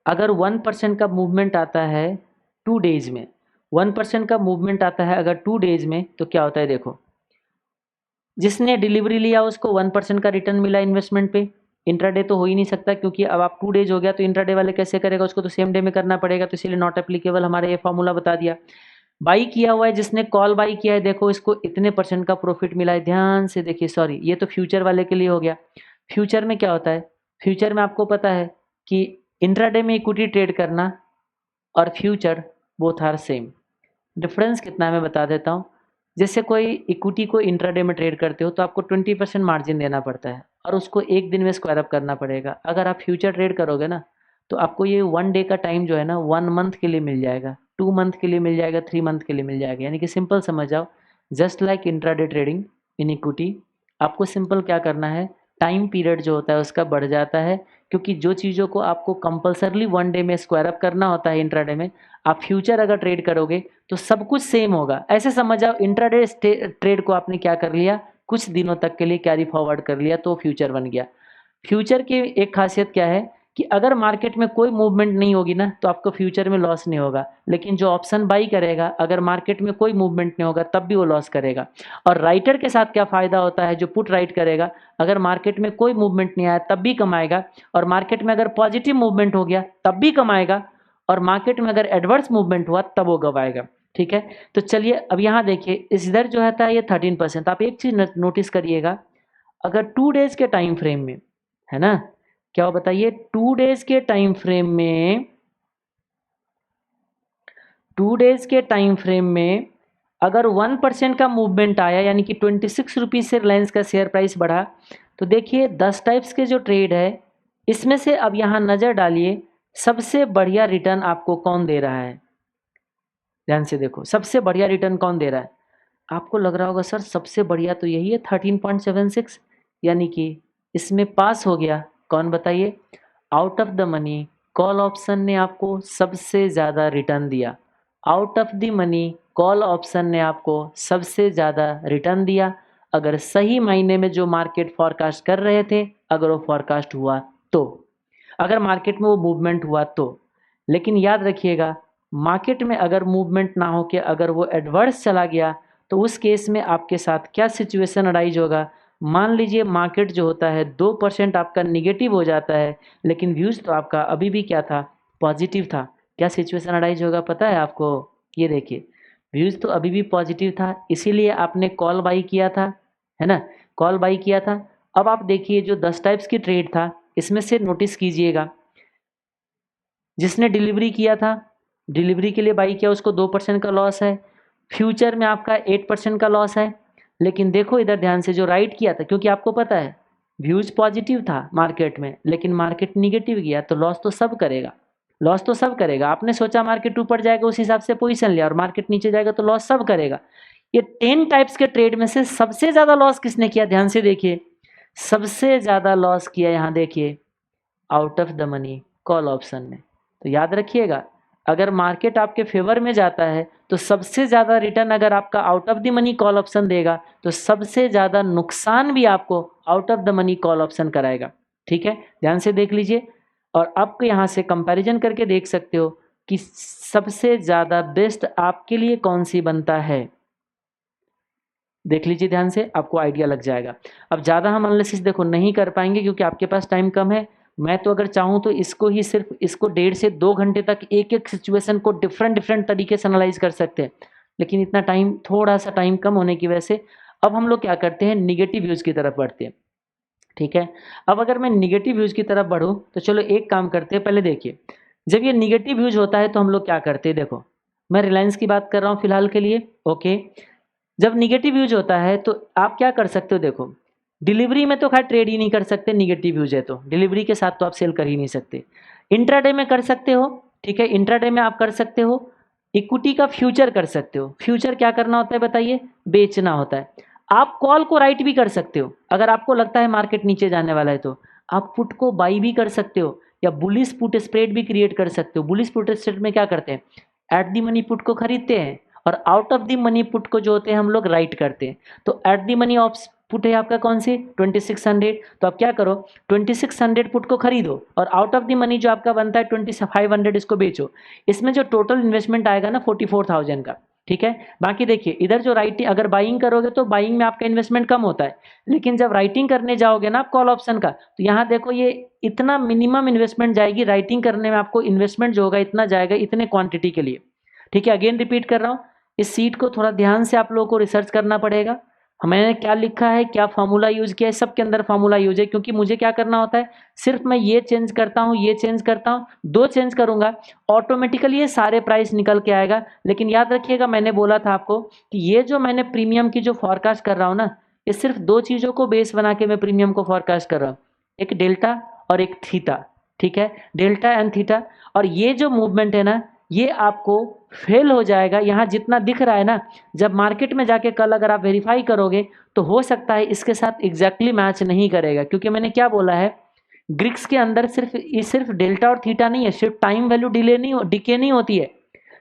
अगर 1% का मूवमेंट आता है 2 डेज में, 1% का मूवमेंट आता है अगर 2 डेज में, तो क्या होता है देखो, जिसने डिलीवरी लिया उसको 1% का रिटर्न मिला इन्वेस्टमेंट पे। इंट्राडे तो हो ही नहीं सकता, क्योंकि अब आप 2 डेज हो गया तो इंट्राडे वाले कैसे करेगा, उसको तो सेम डे में करना पड़ेगा, तो इसीलिए नॉट एप्लीकेबल, हमारा ये फॉर्मूला बता दिया। बाई किया हुआ है, जिसने कॉल बाई किया है, देखो इसको इतने % का प्रॉफिट मिला है। ध्यान से देखिए, सॉरी ये तो फ्यूचर वाले के लिए हो गया। फ्यूचर में क्या होता है, फ्यूचर में आपको पता है कि इंट्राडे में इक्विटी ट्रेड करना और future both are same. Difference कितना है मैं बता देता हूँ। जैसे कोई इक्विटी को इंट्राडे में ट्रेड करते हो तो आपको 20% मार्जिन देना पड़ता है और उसको एक दिन में स्क्वायर अप करना पड़ेगा। अगर आप फ्यूचर ट्रेड करोगे ना, तो आपको ये 1 डे का टाइम जो है ना 1 मंथ के लिए मिल जाएगा, 2 मंथ के लिए मिल जाएगा, 3 मंथ के लिए मिल जाएगा। यानी कि सिंपल समझ जाओ, just like intraday trading in equity, आपको सिंपल क्या करना है, टाइम पीरियड जो होता है उसका बढ़ जाता है, क्योंकि जो चीज़ों को आपको कंपलसरली 1 डे में स्क्वायर अप करना होता है इंट्राडे में, आप फ्यूचर अगर ट्रेड करोगे तो सब कुछ सेम होगा। ऐसे समझ जाओ इंट्राडे ट्रेड को आपने क्या कर लिया, कुछ दिनों तक के लिए कैरी फॉरवर्ड कर लिया, तो फ्यूचर बन गया। फ्यूचर की एक खासियत क्या है कि अगर मार्केट में कोई मूवमेंट नहीं होगी ना, तो आपको फ्यूचर में लॉस नहीं होगा। लेकिन जो ऑप्शन बाई करेगा, अगर मार्केट में कोई मूवमेंट नहीं होगा तब भी वो लॉस करेगा। और राइटर के साथ क्या फ़ायदा होता है, जो पुट राइट करेगा, अगर मार्केट में कोई मूवमेंट नहीं आया तब भी कमाएगा, और मार्केट में अगर पॉजिटिव मूवमेंट हो गया तब भी कमाएगा, और मार्केट में अगर एडवर्स मूवमेंट हुआ तब वो गवाएगा। ठीक है, तो चलिए अब यहाँ देखिए, इस इधर जो है ये 13%। आप एक चीज़ नोटिस करिएगा, अगर 2 डेज के टाइम फ्रेम में है ना, क्या हो बताइए, 2 डेज के टाइम फ्रेम में, 2 डेज के टाइम फ्रेम में अगर 1% का मूवमेंट आया, यानी कि 26 रुपीज़ से रिलायंस का शेयर प्राइस बढ़ा, तो देखिए 10 टाइप्स के जो ट्रेड है इसमें से अब यहाँ नज़र डालिए सबसे बढ़िया रिटर्न आपको कौन दे रहा है। ध्यान से देखो, सबसे बढ़िया रिटर्न कौन दे रहा है। आपको लग रहा होगा सर सबसे बढ़िया तो यही है 13.76, यानी कि इसमें पास हो गया। कौन बताइए, out of the money call option ने आपको सबसे ज़्यादा रिटर्न दिया। Out of the money call option ने आपको सबसे ज़्यादा रिटर्न दिया। अगर सही मायने में जो मार्केट फॉरकास्ट कर रहे थे, अगर वो फॉरकास्ट हुआ तो, अगर मार्केट में वो मूवमेंट हुआ तो। लेकिन याद रखिएगा, मार्केट में अगर मूवमेंट ना हो के अगर वो एडवर्स चला गया, तो उस केस में आपके साथ क्या सिचुएशन अराइज होगा। मान लीजिए मार्केट जो होता है 2% आपका निगेटिव हो जाता है, लेकिन व्यूज़ तो आपका अभी भी क्या था, पॉजिटिव था। क्या सिचुएशन अराइज होगा पता है आपको, ये देखिए व्यूज़ तो अभी भी पॉजिटिव था, इसीलिए आपने कॉल बाई किया था, है ना, कॉल बाई किया था। अब आप देखिए जो 10 टाइप्स की ट्रेड था, इसमें से नोटिस कीजिएगा, जिसने डिलीवरी किया था, डिलीवरी के लिए बाई किया, उसको 2% का लॉस है। फ्यूचर में आपका 8% का लॉस है। लेकिन देखो इधर ध्यान से, जो राइट किया था, क्योंकि आपको पता है व्यूज पॉजिटिव था मार्केट में, लेकिन मार्केट निगेटिव गया, तो लॉस तो सब करेगा, लॉस तो सब करेगा। आपने सोचा मार्केट ऊपर जाएगा, उस हिसाब से पोजीशन लिया, और मार्केट नीचे जाएगा तो लॉस सब करेगा। ये 10 टाइप्स के ट्रेड में से सबसे ज्यादा लॉस किसने किया, ध्यान से देखिए, सबसे ज्यादा लॉस किया यहाँ देखिए out of the money call option ने। तो याद रखिएगा, अगर मार्केट आपके फेवर में जाता है तो सबसे ज़्यादा रिटर्न अगर आपका out of the money call option देगा, तो सबसे ज़्यादा नुकसान भी आपको out of the money call option कराएगा। ठीक है, ध्यान से देख लीजिए, और आपको यहाँ से कंपैरिजन करके देख सकते हो कि सबसे ज़्यादा बेस्ट आपके लिए कौन सी बनता है। देख लीजिए ध्यान से, आपको आइडिया लग जाएगा। अब ज़्यादा हम एनालिसिस देखो नहीं कर पाएंगे क्योंकि आपके पास टाइम कम है। मैं तो अगर चाहूँ तो इसको ही सिर्फ इसको 1.5 से 2 घंटे तक एक एक सिचुएशन को डिफरेंट तरीके से एनालाइज कर सकते हैं, लेकिन इतना टाइम, थोड़ा सा टाइम कम होने की वजह से अब हम लोग क्या करते हैं, निगेटिव व्यूज़ की तरफ बढ़ते हैं। ठीक है, अब अगर मैं निगेटिव व्यूज़ की तरफ बढ़ूँ तो चलो एक काम करते हैं, पहले देखिए जब ये निगेटिव व्यूज़ होता है तो हम लोग क्या करते हैं। देखो मैं रिलायंस की बात कर रहा हूँ फिलहाल के लिए, ओके। जब निगेटिव यूज होता है तो आप क्या कर सकते हो, देखो डिलीवरी में तो खैर ट्रेड ही नहीं कर सकते, निगेटिव यूज है तो डिलीवरी के साथ तो आप सेल कर ही नहीं सकते। इंट्राडे में कर सकते हो, ठीक है, इंट्राडे में आप कर सकते हो। इक्विटी का फ्यूचर कर सकते हो। फ्यूचर क्या करना होता है बताइए, बेचना होता है। आप कॉल को राइट भी कर सकते हो, अगर आपको लगता है मार्केट नीचे जाने वाला है तो आप पुट को बाई भी कर सकते हो, या बुलिश पुट स्प्रेड भी क्रिएट कर सकते हो। बुलिश पुट स्प्रेड में क्या करते हैं, एट दी मनी पुट को खरीदते हैं, और out of the money put को जो होते हैं हम लोग राइट करते हैं। तो eight the money of put है आपका कौन सी, 2600, तो आप क्या करो 2600 पुट को खरीदो, और आउट ऑफ द मनी जो आपका बनता है 2500 इसको बेचो। इसमें जो टोटल इन्वेस्टमेंट आएगा ना 44,000 का, ठीक है। बाकी देखिए इधर जो राइटिंग, अगर बाइंग करोगे तो बाइंग में आपका इन्वेस्टमेंट कम होता है, लेकिन जब राइटिंग करने जाओगे ना आप कॉल ऑप्शन का, तो यहाँ देखो ये इतना मिनिमम इन्वेस्टमेंट जाएगी राइटिंग करने में, आपको इन्वेस्टमेंट जो होगा इतना जाएगा इतने क्वांटिटी के लिए। ठीक है, अगेन रिपीट कर रहा हूँ, इस सीट को थोड़ा ध्यान से आप लोगों को रिसर्च करना पड़ेगा। मैंने क्या लिखा है, क्या फार्मूला यूज किया है, सबके अंदर फार्मूला यूज है, क्योंकि मुझे क्या करना होता है, सिर्फ मैं ये चेंज करता हूँ, ये चेंज करता हूँ, 2 चेंज करूंगा, ऑटोमेटिकली ये सारे प्राइस निकल के आएगा। लेकिन याद रखिएगा मैंने बोला था आपको कि ये जो मैंने प्रीमियम की जो फॉरकास्ट कर रहा हूँ ना, ये सिर्फ 2 चीजों को बेस बना के मैं प्रीमियम को फॉरकास्ट कर रहा हूँ, एक डेल्टा और एक थीटा। ठीक है, डेल्टा एंड थीटा, और ये जो मूवमेंट है ना ये आपको फेल हो जाएगा। यहाँ जितना दिख रहा है ना, जब मार्केट में जाके कल अगर आप वेरीफाई करोगे तो हो सकता है इसके साथ एग्जैक्टली मैच नहीं करेगा, क्योंकि मैंने क्या बोला है, ग्रिक्स के अंदर सिर्फ डेल्टा और थीटा नहीं है, सिर्फ टाइम वैल्यू डिके नहीं होती है,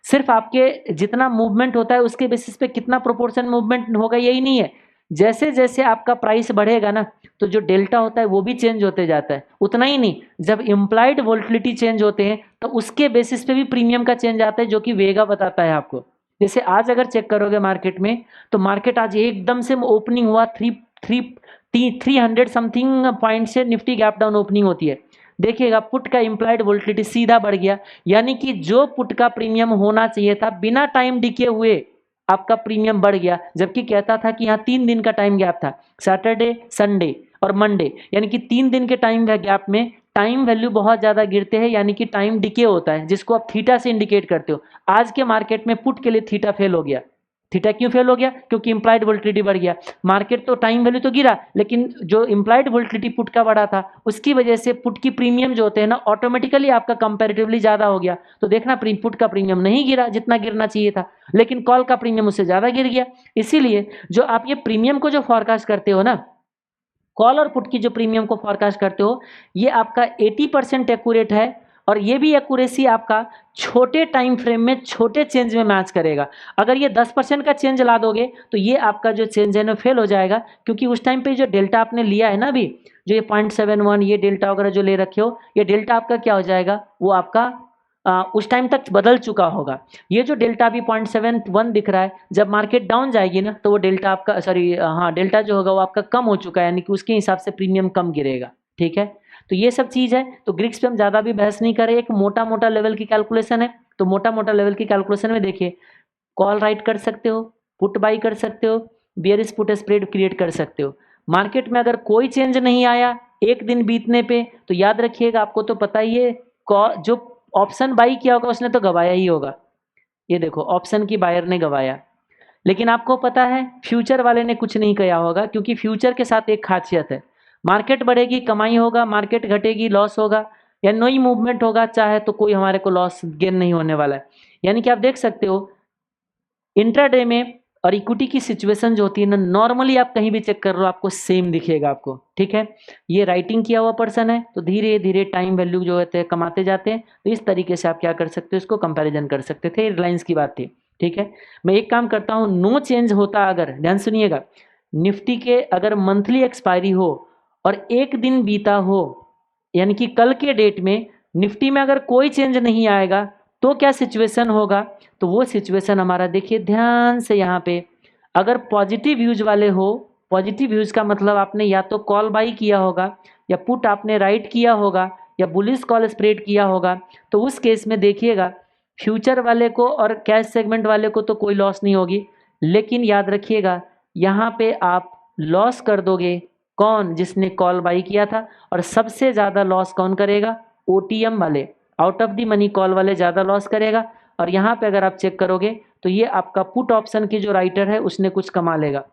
सिर्फ आपके जितना मूवमेंट होता है उसके बेसिस पे कितना प्रोपोर्शन मूवमेंट होगा यही नहीं है। जैसे जैसे आपका प्राइस बढ़ेगा ना, तो जो डेल्टा होता है वो भी चेंज होते जाता है। उतना ही नहीं, जब इम्प्लाइड वोलेटिलिटी चेंज होते हैं तो उसके बेसिस पे भी प्रीमियम का चेंज आता है, जो कि वेगा बताता है आपको। जैसे आज अगर चेक करोगे मार्केट में, तो मार्केट आज एकदम से ओपनिंग हुआ 300 समथिंग पॉइंट से निफ्टी गैप डाउन ओपनिंग होती है। देखिएगा पुट का इम्प्लाइड वोलेटिलिटी सीधा बढ़ गया, यानी कि जो पुट का प्रीमियम होना चाहिए था बिना टाइम डिके हुए आपका प्रीमियम बढ़ गया। जबकि कहता था कि यहाँ 3 दिन का टाइम गैप था, सैटरडे संडे और मंडे, यानी कि 3 दिन के टाइम गैप में टाइम वैल्यू बहुत ज़्यादा गिरते हैं, यानी कि टाइम डिके होता है, जिसको आप थीटा से इंडिकेट करते हो। आज के मार्केट में पुट के लिए थीटा फेल हो गया। थीटा क्यों फेल हो गया? क्योंकि इंप्लाइड वोल्टिलिटी बढ़ गया। मार्केट तो टाइम वैल्यू तो गिरा, लेकिन जो इंप्लाइड वोल्टिलिटी पुट का बढ़ा था, उसकी वजह से पुट की प्रीमियम जो होते हैं ना, ऑटोमेटिकली आपका कंपैरेटिवली ज़्यादा हो गया। तो देखना, पुट का प्रीमियम नहीं गिरा जितना गिरना चाहिए था, लेकिन कॉल का प्रीमियम उससे ज़्यादा गिर गया। इसीलिए जो आप ये प्रीमियम को जो फॉरकास्ट करते हो ना, कॉल और पुट की जो प्रीमियम को फॉरकास्ट करते हो, ये आपका 80% एक्यूरेट है, और ये भी एक्यूरेसी आपका छोटे टाइम फ्रेम में छोटे चेंज में मैच करेगा। अगर ये 10% का चेंज ला दोगे तो ये आपका जो चेंज है ना फेल हो जाएगा, क्योंकि उस टाइम पे जो डेल्टा आपने लिया है ना, अभी जो ये 0.71 ये डेल्टा वगैरह जो ले रखे हो, ये डेल्टा आपका क्या हो जाएगा, वो आपका उस टाइम तक बदल चुका होगा। ये जो डेल्टा अभी 0.71 दिख रहा है, जब मार्केट डाउन जाएगी ना, तो वो डेल्टा आपका डेल्टा जो होगा वो आपका कम हो चुका है, यानी कि उसके हिसाब से प्रीमियम कम गिरेगा। ठीक है, तो ये सब चीज़ है। तो ग्रिक्स पे हम ज़्यादा भी बहस नहीं करें, एक मोटा मोटा लेवल की कैलकुलेशन है। तो मोटा मोटा लेवल की कैलकुलेशन में देखिए, कॉल राइट कर सकते हो, पुट बाई कर सकते हो, बियरिश पुट स्प्रेड क्रिएट कर सकते हो। मार्केट में अगर कोई चेंज नहीं आया एक दिन बीतने पे, तो याद रखिएगा, आपको तो पता ही है, जो ऑप्शन बाई किया होगा उसने तो गवाया ही होगा। ये देखो, ऑप्शन की बायर ने गवाया। लेकिन आपको पता है फ्यूचर वाले ने कुछ नहीं किया होगा, क्योंकि फ्यूचर के साथ एक खासियत है, मार्केट बढ़ेगी कमाई होगा, मार्केट घटेगी लॉस होगा, या नई मूवमेंट होगा, चाहे तो कोई हमारे को लॉस गेन नहीं होने वाला है। यानी कि आप देख सकते हो इंट्राडे में और इक्विटी की सिचुएशन जो होती है ना, नॉर्मली आप कहीं भी चेक कर लो आपको सेम दिखेगा आपको। ठीक है, ये राइटिंग किया हुआ पर्सन है, तो धीरे धीरे टाइम वैल्यू जो होते हैं कमाते जाते हैं। तो इस तरीके से आप क्या कर सकते हो, इसको कंपैरिजन कर सकते थे। रिलायंस की बात थी। ठीक है, मैं एक काम करता हूँ, नो चेंज होता अगर, ध्यान सुनिएगा, निफ्टी के अगर मंथली एक्सपायरी हो और एक दिन बीता हो, यानी कि कल के डेट में निफ्टी में अगर कोई चेंज नहीं आएगा, तो क्या सिचुएशन होगा? तो वो सिचुएशन हमारा देखिए ध्यान से यहाँ पे, अगर पॉजिटिव व्यूज वाले हो, पॉजिटिव व्यूज का मतलब आपने या तो कॉल बाई किया होगा, या पुट आपने राइट किया होगा, या बुलिश कॉल स्प्रेड किया होगा, तो उस केस में देखिएगा फ्यूचर वाले को और कैश सेगमेंट वाले को तो कोई लॉस नहीं होगी। लेकिन याद रखिएगा, यहाँ पे आप लॉस कर दोगे कौन? जिसने कॉल बाई किया था। और सबसे ज़्यादा लॉस कौन करेगा? ओटीएम वाले, out of the money call वाले ज़्यादा लॉस करेगा। और यहाँ पे अगर आप चेक करोगे तो ये आपका पुट ऑप्शन की जो राइटर है उसने कुछ कमा लेगा।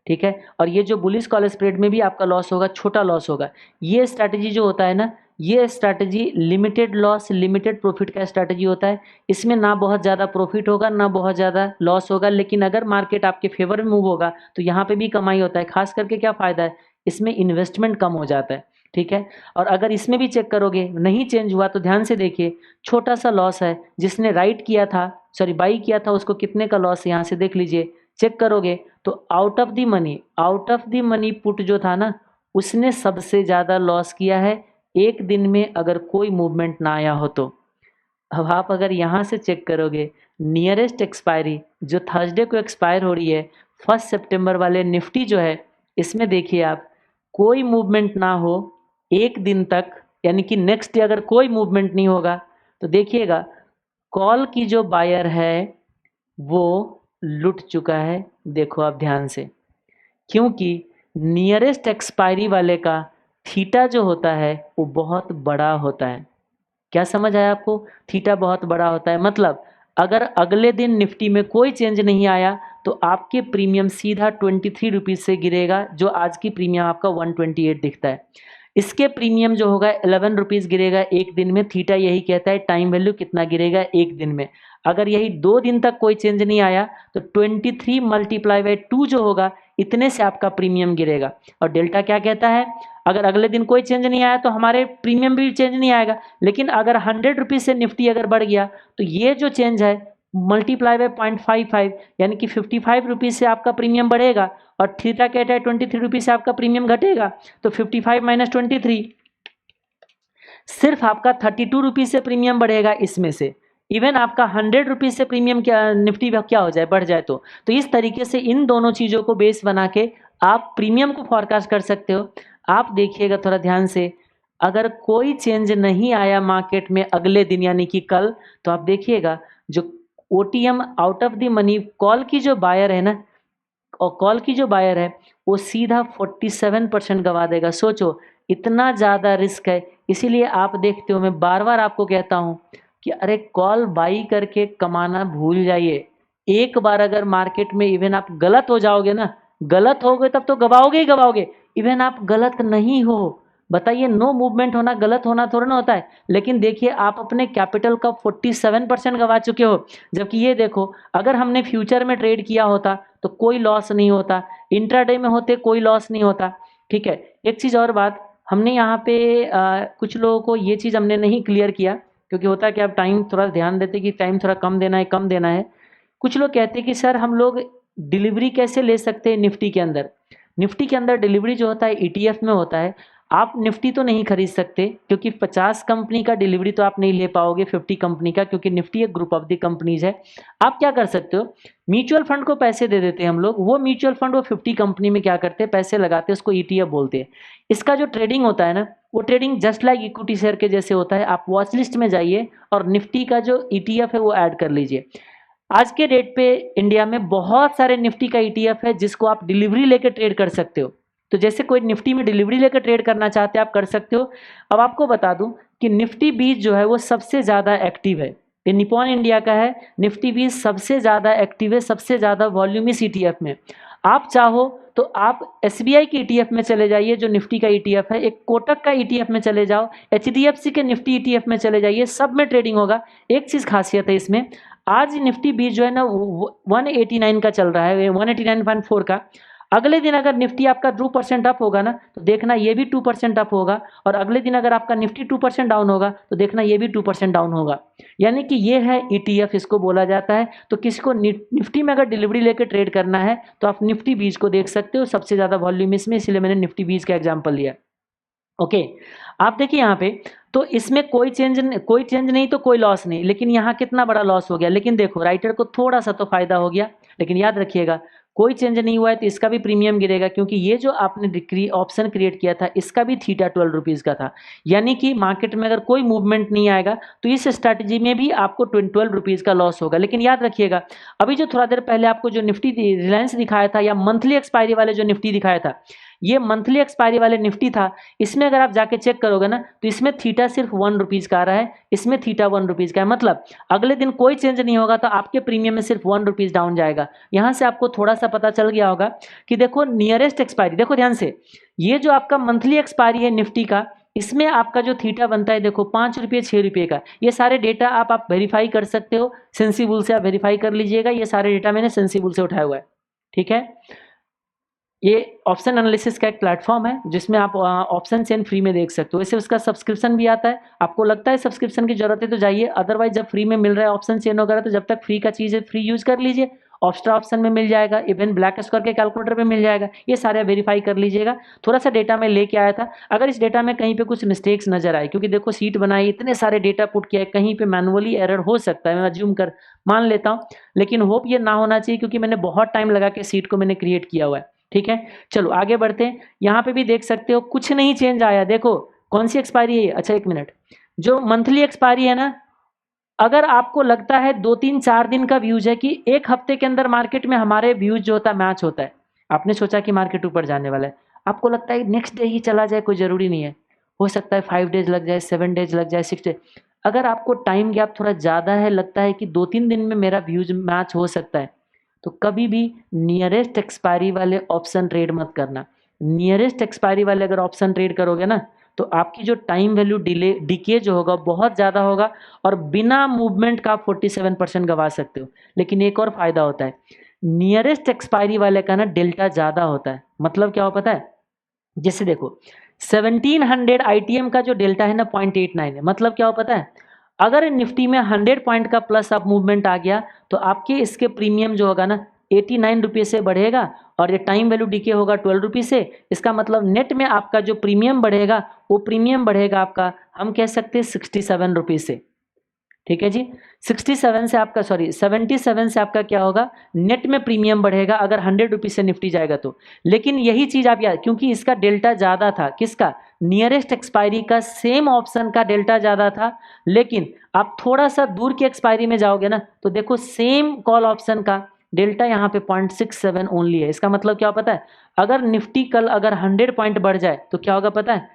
ठीक है, और ये जो बुलिश कॉल स्प्रेड में भी आपका लॉस होगा, छोटा लॉस होगा। ये स्ट्रैटेजी जो होता है ना, ये strategy limited loss limited profit का स्ट्रैटेजी होता है। इसमें ना बहुत ज़्यादा प्रॉफिट होगा ना बहुत ज़्यादा लॉस होगा, लेकिन अगर मार्केट आपके फेवर में मूव होगा तो यहाँ पे भी कमाई होता है। खास करके क्या फ़ायदा है, इसमें इन्वेस्टमेंट कम हो जाता है। ठीक है, और अगर इसमें भी चेक करोगे नहीं चेंज हुआ, तो ध्यान से देखिए छोटा सा लॉस है। जिसने राइट किया था, बाई किया था, उसको कितने का लॉस है यहाँ से देख लीजिए। चेक करोगे तो out of the money put जो था ना, उसने सबसे ज़्यादा लॉस किया है एक दिन में, अगर कोई मूवमेंट ना आया हो तो। अब आप अगर यहाँ से चेक करोगे, नियरेस्ट एक्सपायरी जो थर्सडे को एक्सपायर हो रही है 1 सितंबर वाले निफ्टी जो है, इसमें देखिए आप, कोई मूवमेंट ना हो एक दिन तक, यानी कि नेक्स्ट डे अगर कोई मूवमेंट नहीं होगा, तो देखिएगा कॉल की जो बायर है वो लुट चुका है। देखो आप ध्यान से, क्योंकि नियरेस्ट एक्सपायरी वाले का थीटा जो होता है वो बहुत बड़ा होता है। क्या समझ आया आपको? थीटा बहुत बड़ा होता है, मतलब अगर अगले दिन निफ्टी में कोई चेंज नहीं आया तो आपके प्रीमियम सीधा 23 रुपीज़ से गिरेगा, जो आज की प्रीमियम आपका 128 दिखता है। इसके प्रीमियम जो होगा 11 रुपीज़ गिरेगा एक दिन में। थीटा यही कहता है टाइम वैल्यू कितना गिरेगा एक दिन में। अगर यही 2 दिन तक कोई चेंज नहीं आया तो 23 मल्टीप्लाई बाई 2 जो होगा, इतने से आपका प्रीमियम गिरेगा। और डेल्टा क्या कहता है, अगर अगले दिन कोई चेंज नहीं आया तो हमारे प्रीमियम भी चेंज नहीं आएगा। लेकिन अगर 100 रुपीज़ से निफ्टी अगर बढ़ गया तो ये जो चेंज है मल्टीप्लाई बाय 0.55, यानी कि 55 रुपीज़ से आपका प्रीमियम बढ़ेगा। और थीटा कहता है 23 रुपीज़ से आपका प्रीमियम घटेगा, तो 55 माइनस 23, सिर्फ आपका 32 रुपीज़ से प्रीमियम बढ़ेगा इसमें से। इवन आपका 100 रुपीज़ से प्रीमियम क्या निफ्टी क्या हो जाए, बढ़ जाए तो इस तरीके से इन दोनों चीज़ों को बेस बना के आप प्रीमियम को फॉरकास्ट कर सकते हो। आप देखिएगा थोड़ा ध्यान से, अगर कोई चेंज नहीं आया मार्केट में अगले दिन यानी कि कल, तो आप देखिएगा जो OTM out of the money call की जो बायर है ना, और कॉल की जो बायर है वो सीधा 47% गवा देगा। सोचो इतना ज़्यादा रिस्क है। इसीलिए आप देखते हो, मैं बार बार आपको कहता हूँ कि अरे कॉल बाई करके कमाना भूल जाइए। एक बार अगर मार्केट में इवन आप गलत हो जाओगे ना, गलत हो गए तब तो गवाओगे ही गवाओगे। इवन आप गलत नहीं हो, बताइए, नो मूवमेंट होना गलत होना थोड़ा ना होता है। लेकिन देखिए आप अपने कैपिटल का 47% गवा चुके हो। जबकि ये देखो, अगर हमने फ्यूचर में ट्रेड किया होता तो कोई लॉस नहीं होता, इंट्राडे में होते कोई लॉस नहीं होता। ठीक है, एक चीज़ और बात, हमने यहाँ पे कुछ लोगों को ये चीज़ हमने नहीं क्लियर किया, क्योंकि होता है कि आप टाइम थोड़ा ध्यान देते कि टाइम थोड़ा कम देना है, कम देना है। कुछ लोग कहते हैं कि सर हम लोग डिलीवरी कैसे ले सकते हैं निफ्टी के अंदर। निफ्टी के अंदर डिलीवरी जो होता है ईटीएफ में होता है। आप निफ्टी तो नहीं खरीद सकते, क्योंकि 50 कंपनी का डिलीवरी तो आप नहीं ले पाओगे 50 कंपनी का, क्योंकि निफ्टी एक ग्रुप ऑफ द कंपनीज है। आप क्या कर सकते हो, म्यूचुअल फंड को पैसे दे देते हैं हम लोग, वो म्यूचुअल फंड वो 50 कंपनी में क्या करते हैं, पैसे लगाते हैं, उसको ईटीएफ बोलते हैं। इसका जो ट्रेडिंग होता है ना, वो trading just like equity share के जैसे होता है। आप वॉच लिस्ट में जाइए और निफ्टी का जो ईटीएफ है वो ऐड कर लीजिए। आज के डेट पे इंडिया में बहुत सारे निफ्टी का ईटीएफ है जिसको आप डिलीवरी लेकर ट्रेड कर सकते हो। तो जैसे कोई निफ्टी में डिलीवरी लेकर ट्रेड करना चाहते हैं, आप कर सकते हो। अब आपको बता दूं कि निफ्टी 20 जो है वो सबसे ज़्यादा एक्टिव है, ये निपॉन इंडिया का है। निफ्टी 20 सबसे ज़्यादा एक्टिव है, सबसे ज़्यादा वॉल्यूम इस ईटीएफ में। आप चाहो तो आप एसबीआई के ईटीएफ में चले जाइए जो निफ्टी का ईटीएफ है, एक कोटक का ईटीएफ में चले जाओ, एचडीएफसी के निफ्टी ईटीएफ में चले जाइए, सब में ट्रेडिंग होगा। एक चीज़ खासियत है इसमें, आज निफ्टी 20 जो है ना 189 का चल रहा है, 189.4 का। अगले दिन अगर निफ्टी आपका 2% अप होगा ना, तो देखना ये भी 2% अप होगा, और अगले दिन अगर आपका निफ्टी 2% डाउन होगा तो देखना ये भी 2% डाउन होगा। यानी कि ये है ईटीएफ, इसको बोला जाता है। तो किसी को निफ्टी में अगर डिलीवरी लेकर ट्रेड करना है तो आप निफ्टी 20 को देख सकते हो, सबसे ज़्यादा वॉल्यूम इसमें, इसलिए मैंने निफ्टी 20 का एग्जाम्पल लिया। ओके, आप देखिए यहाँ पे, तो इसमें कोई चेंज नहीं तो कोई लॉस नहीं, लेकिन यहाँ कितना बड़ा लॉस हो गया। लेकिन देखो राइटर को थोड़ा सा तो फायदा हो गया, लेकिन याद रखिएगा कोई चेंज नहीं हुआ है तो इसका भी प्रीमियम गिरेगा, क्योंकि ये जो आपने ऑप्शन क्रिएट किया था इसका भी थीटा 12 रुपीज़ का था। यानी कि मार्केट में अगर कोई मूवमेंट नहीं आएगा तो इस स्ट्रैटेजी में भी आपको 12 रुपीज़ का लॉस होगा। लेकिन याद रखिएगा, अभी जो थोड़ा देर पहले आपको जो निफ्टी रिलायंस दिखाया था, या मंथली एक्सपायरी वाले जो निफ्टी दिखाया था, ये मंथली एक्सपायरी वाले निफ्टी था। इसमें अगर आप जाके चेक करोगे ना तो इसमें थीटा सिर्फ 1 रुपीज़ का आ रहा है, इसमें थीटा 1 रुपीज़ का है। मतलब अगले दिन कोई चेंज नहीं होगा तो आपके प्रीमियम में सिर्फ 1 रुपीज़ डाउन जाएगा। यहाँ से आपको थोड़ा सा पता चल गया होगा कि देखो नियरेस्ट एक्सपायरी, देखो ध्यान से, ये जो आपका मंथली एक्सपायरी है निफ्टी का, इसमें आपका जो थीटा बनता है देखो 5 रुपये 6 रुपये का। ये सारे डेटा आप वेरीफाई कर सकते हो, सेंसिबल से आप वेरीफाई कर लीजिएगा। ये सारे डेटा मैंने सेंसिबल से उठाया हुआ है, ठीक है। ये ऑप्शन एनालिसिस का एक प्लेटफॉर्म है जिसमें आप ऑप्शन चेन फ्री में देख सकते हो। वैसे उसका सब्सक्रिप्शन भी आता है, आपको लगता है सब्सक्रिप्शन की जरूरत है तो जाइए, अदरवाइज जब फ्री में मिल रहा है ऑप्शन चेन वगैरह तो जब तक फ्री का चीज़ है फ्री यूज कर लीजिए। ऑप्स्ट्रा ऑप्शन में मिल जाएगा, इवन ब्लैक स्क्वायर के कैलकुलेटर में मिल जाएगा, ये सारे वेरीफाई कर लीजिएगा। थोड़ा सा डेटा मैं लेके आया था, अगर इस डेटा में कहीं पे कुछ मिस्टेक्स नजर आए, क्योंकि देखो सीट बनाई, इतने सारे डेटा पुट किया है, कहीं पे मैनुअली एरर हो सकता है, मैं अज्यूम कर मान लेता हूँ, लेकिन होप ये ना होना चाहिए, क्योंकि मैंने बहुत टाइम लगा के सीट को मैंने क्रिएट किया हुआ है। ठीक है, चलो आगे बढ़ते हैं। यहाँ पे भी देख सकते हो कुछ नहीं चेंज आया। देखो कौन सी एक्सपायरी है ये, अच्छा एक मिनट, जो मंथली एक्सपायरी है ना, अगर आपको लगता है 2-3-4 दिन का व्यूज है कि एक हफ्ते के अंदर मार्केट में हमारे व्यूज जो होता है मैच होता है, आपने सोचा कि मार्केट ऊपर जाने वाला है, आपको लगता है नेक्स्ट डे ही चला जाए, कोई ज़रूरी नहीं है, हो सकता है 5 डेज लग जाए, 7 डेज लग जाए, 6 डेज। अगर आपको टाइम गैप थोड़ा ज़्यादा है, लगता है कि 2-3 दिन में मेरा व्यूज मैच हो सकता है, तो कभी भी नियरेस्ट एक्सपायरी वाले ऑप्शन ट्रेड मत करना। नियरेस्ट एक्सपायरी वाले अगर ऑप्शन ट्रेड करोगे ना तो आपकी जो टाइम वैल्यू डिके जो होगा बहुत ज़्यादा होगा, और बिना मूवमेंट का आप 47% गवा सकते हो। लेकिन एक और फायदा होता है, नियरेस्ट एक्सपायरी वाले का ना डेल्टा ज़्यादा होता है। मतलब क्या हो पता है, जैसे देखो 1700 आईटीएम का जो डेल्टा है ना 0.89 है। मतलब क्या हो पता है, अगर निफ्टी में 100 पॉइंट का प्लस अप मूवमेंट आ गया तो आपके इसके प्रीमियम जो होगा ना 89 रुपये से बढ़ेगा, और ये टाइम वैल्यू डीके होगा 12 रुपये से। इसका मतलब नेट में आपका जो प्रीमियम बढ़ेगा वो प्रीमियम बढ़ेगा आपका, हम कह सकते हैं 67 रुपये से। ठीक है जी, 67 से आपका 77 से आपका क्या होगा, नेट में प्रीमियम बढ़ेगा अगर 100 रुपीज़ से निफ्टी जाएगा तो। लेकिन यही चीज़ आप याद, क्योंकि इसका डेल्टा ज़्यादा था, किसका, नियरेस्ट एक्सपायरी का, सेम ऑप्शन का डेल्टा ज़्यादा था। लेकिन आप थोड़ा सा दूर की एक्सपायरी में जाओगे ना तो देखो सेम कॉल ऑप्शन का डेल्टा यहाँ पे 0.67 ओनली है। इसका मतलब क्या पता है, अगर निफ्टी कल अगर 100 पॉइंट बढ़ जाए तो क्या होगा पता है,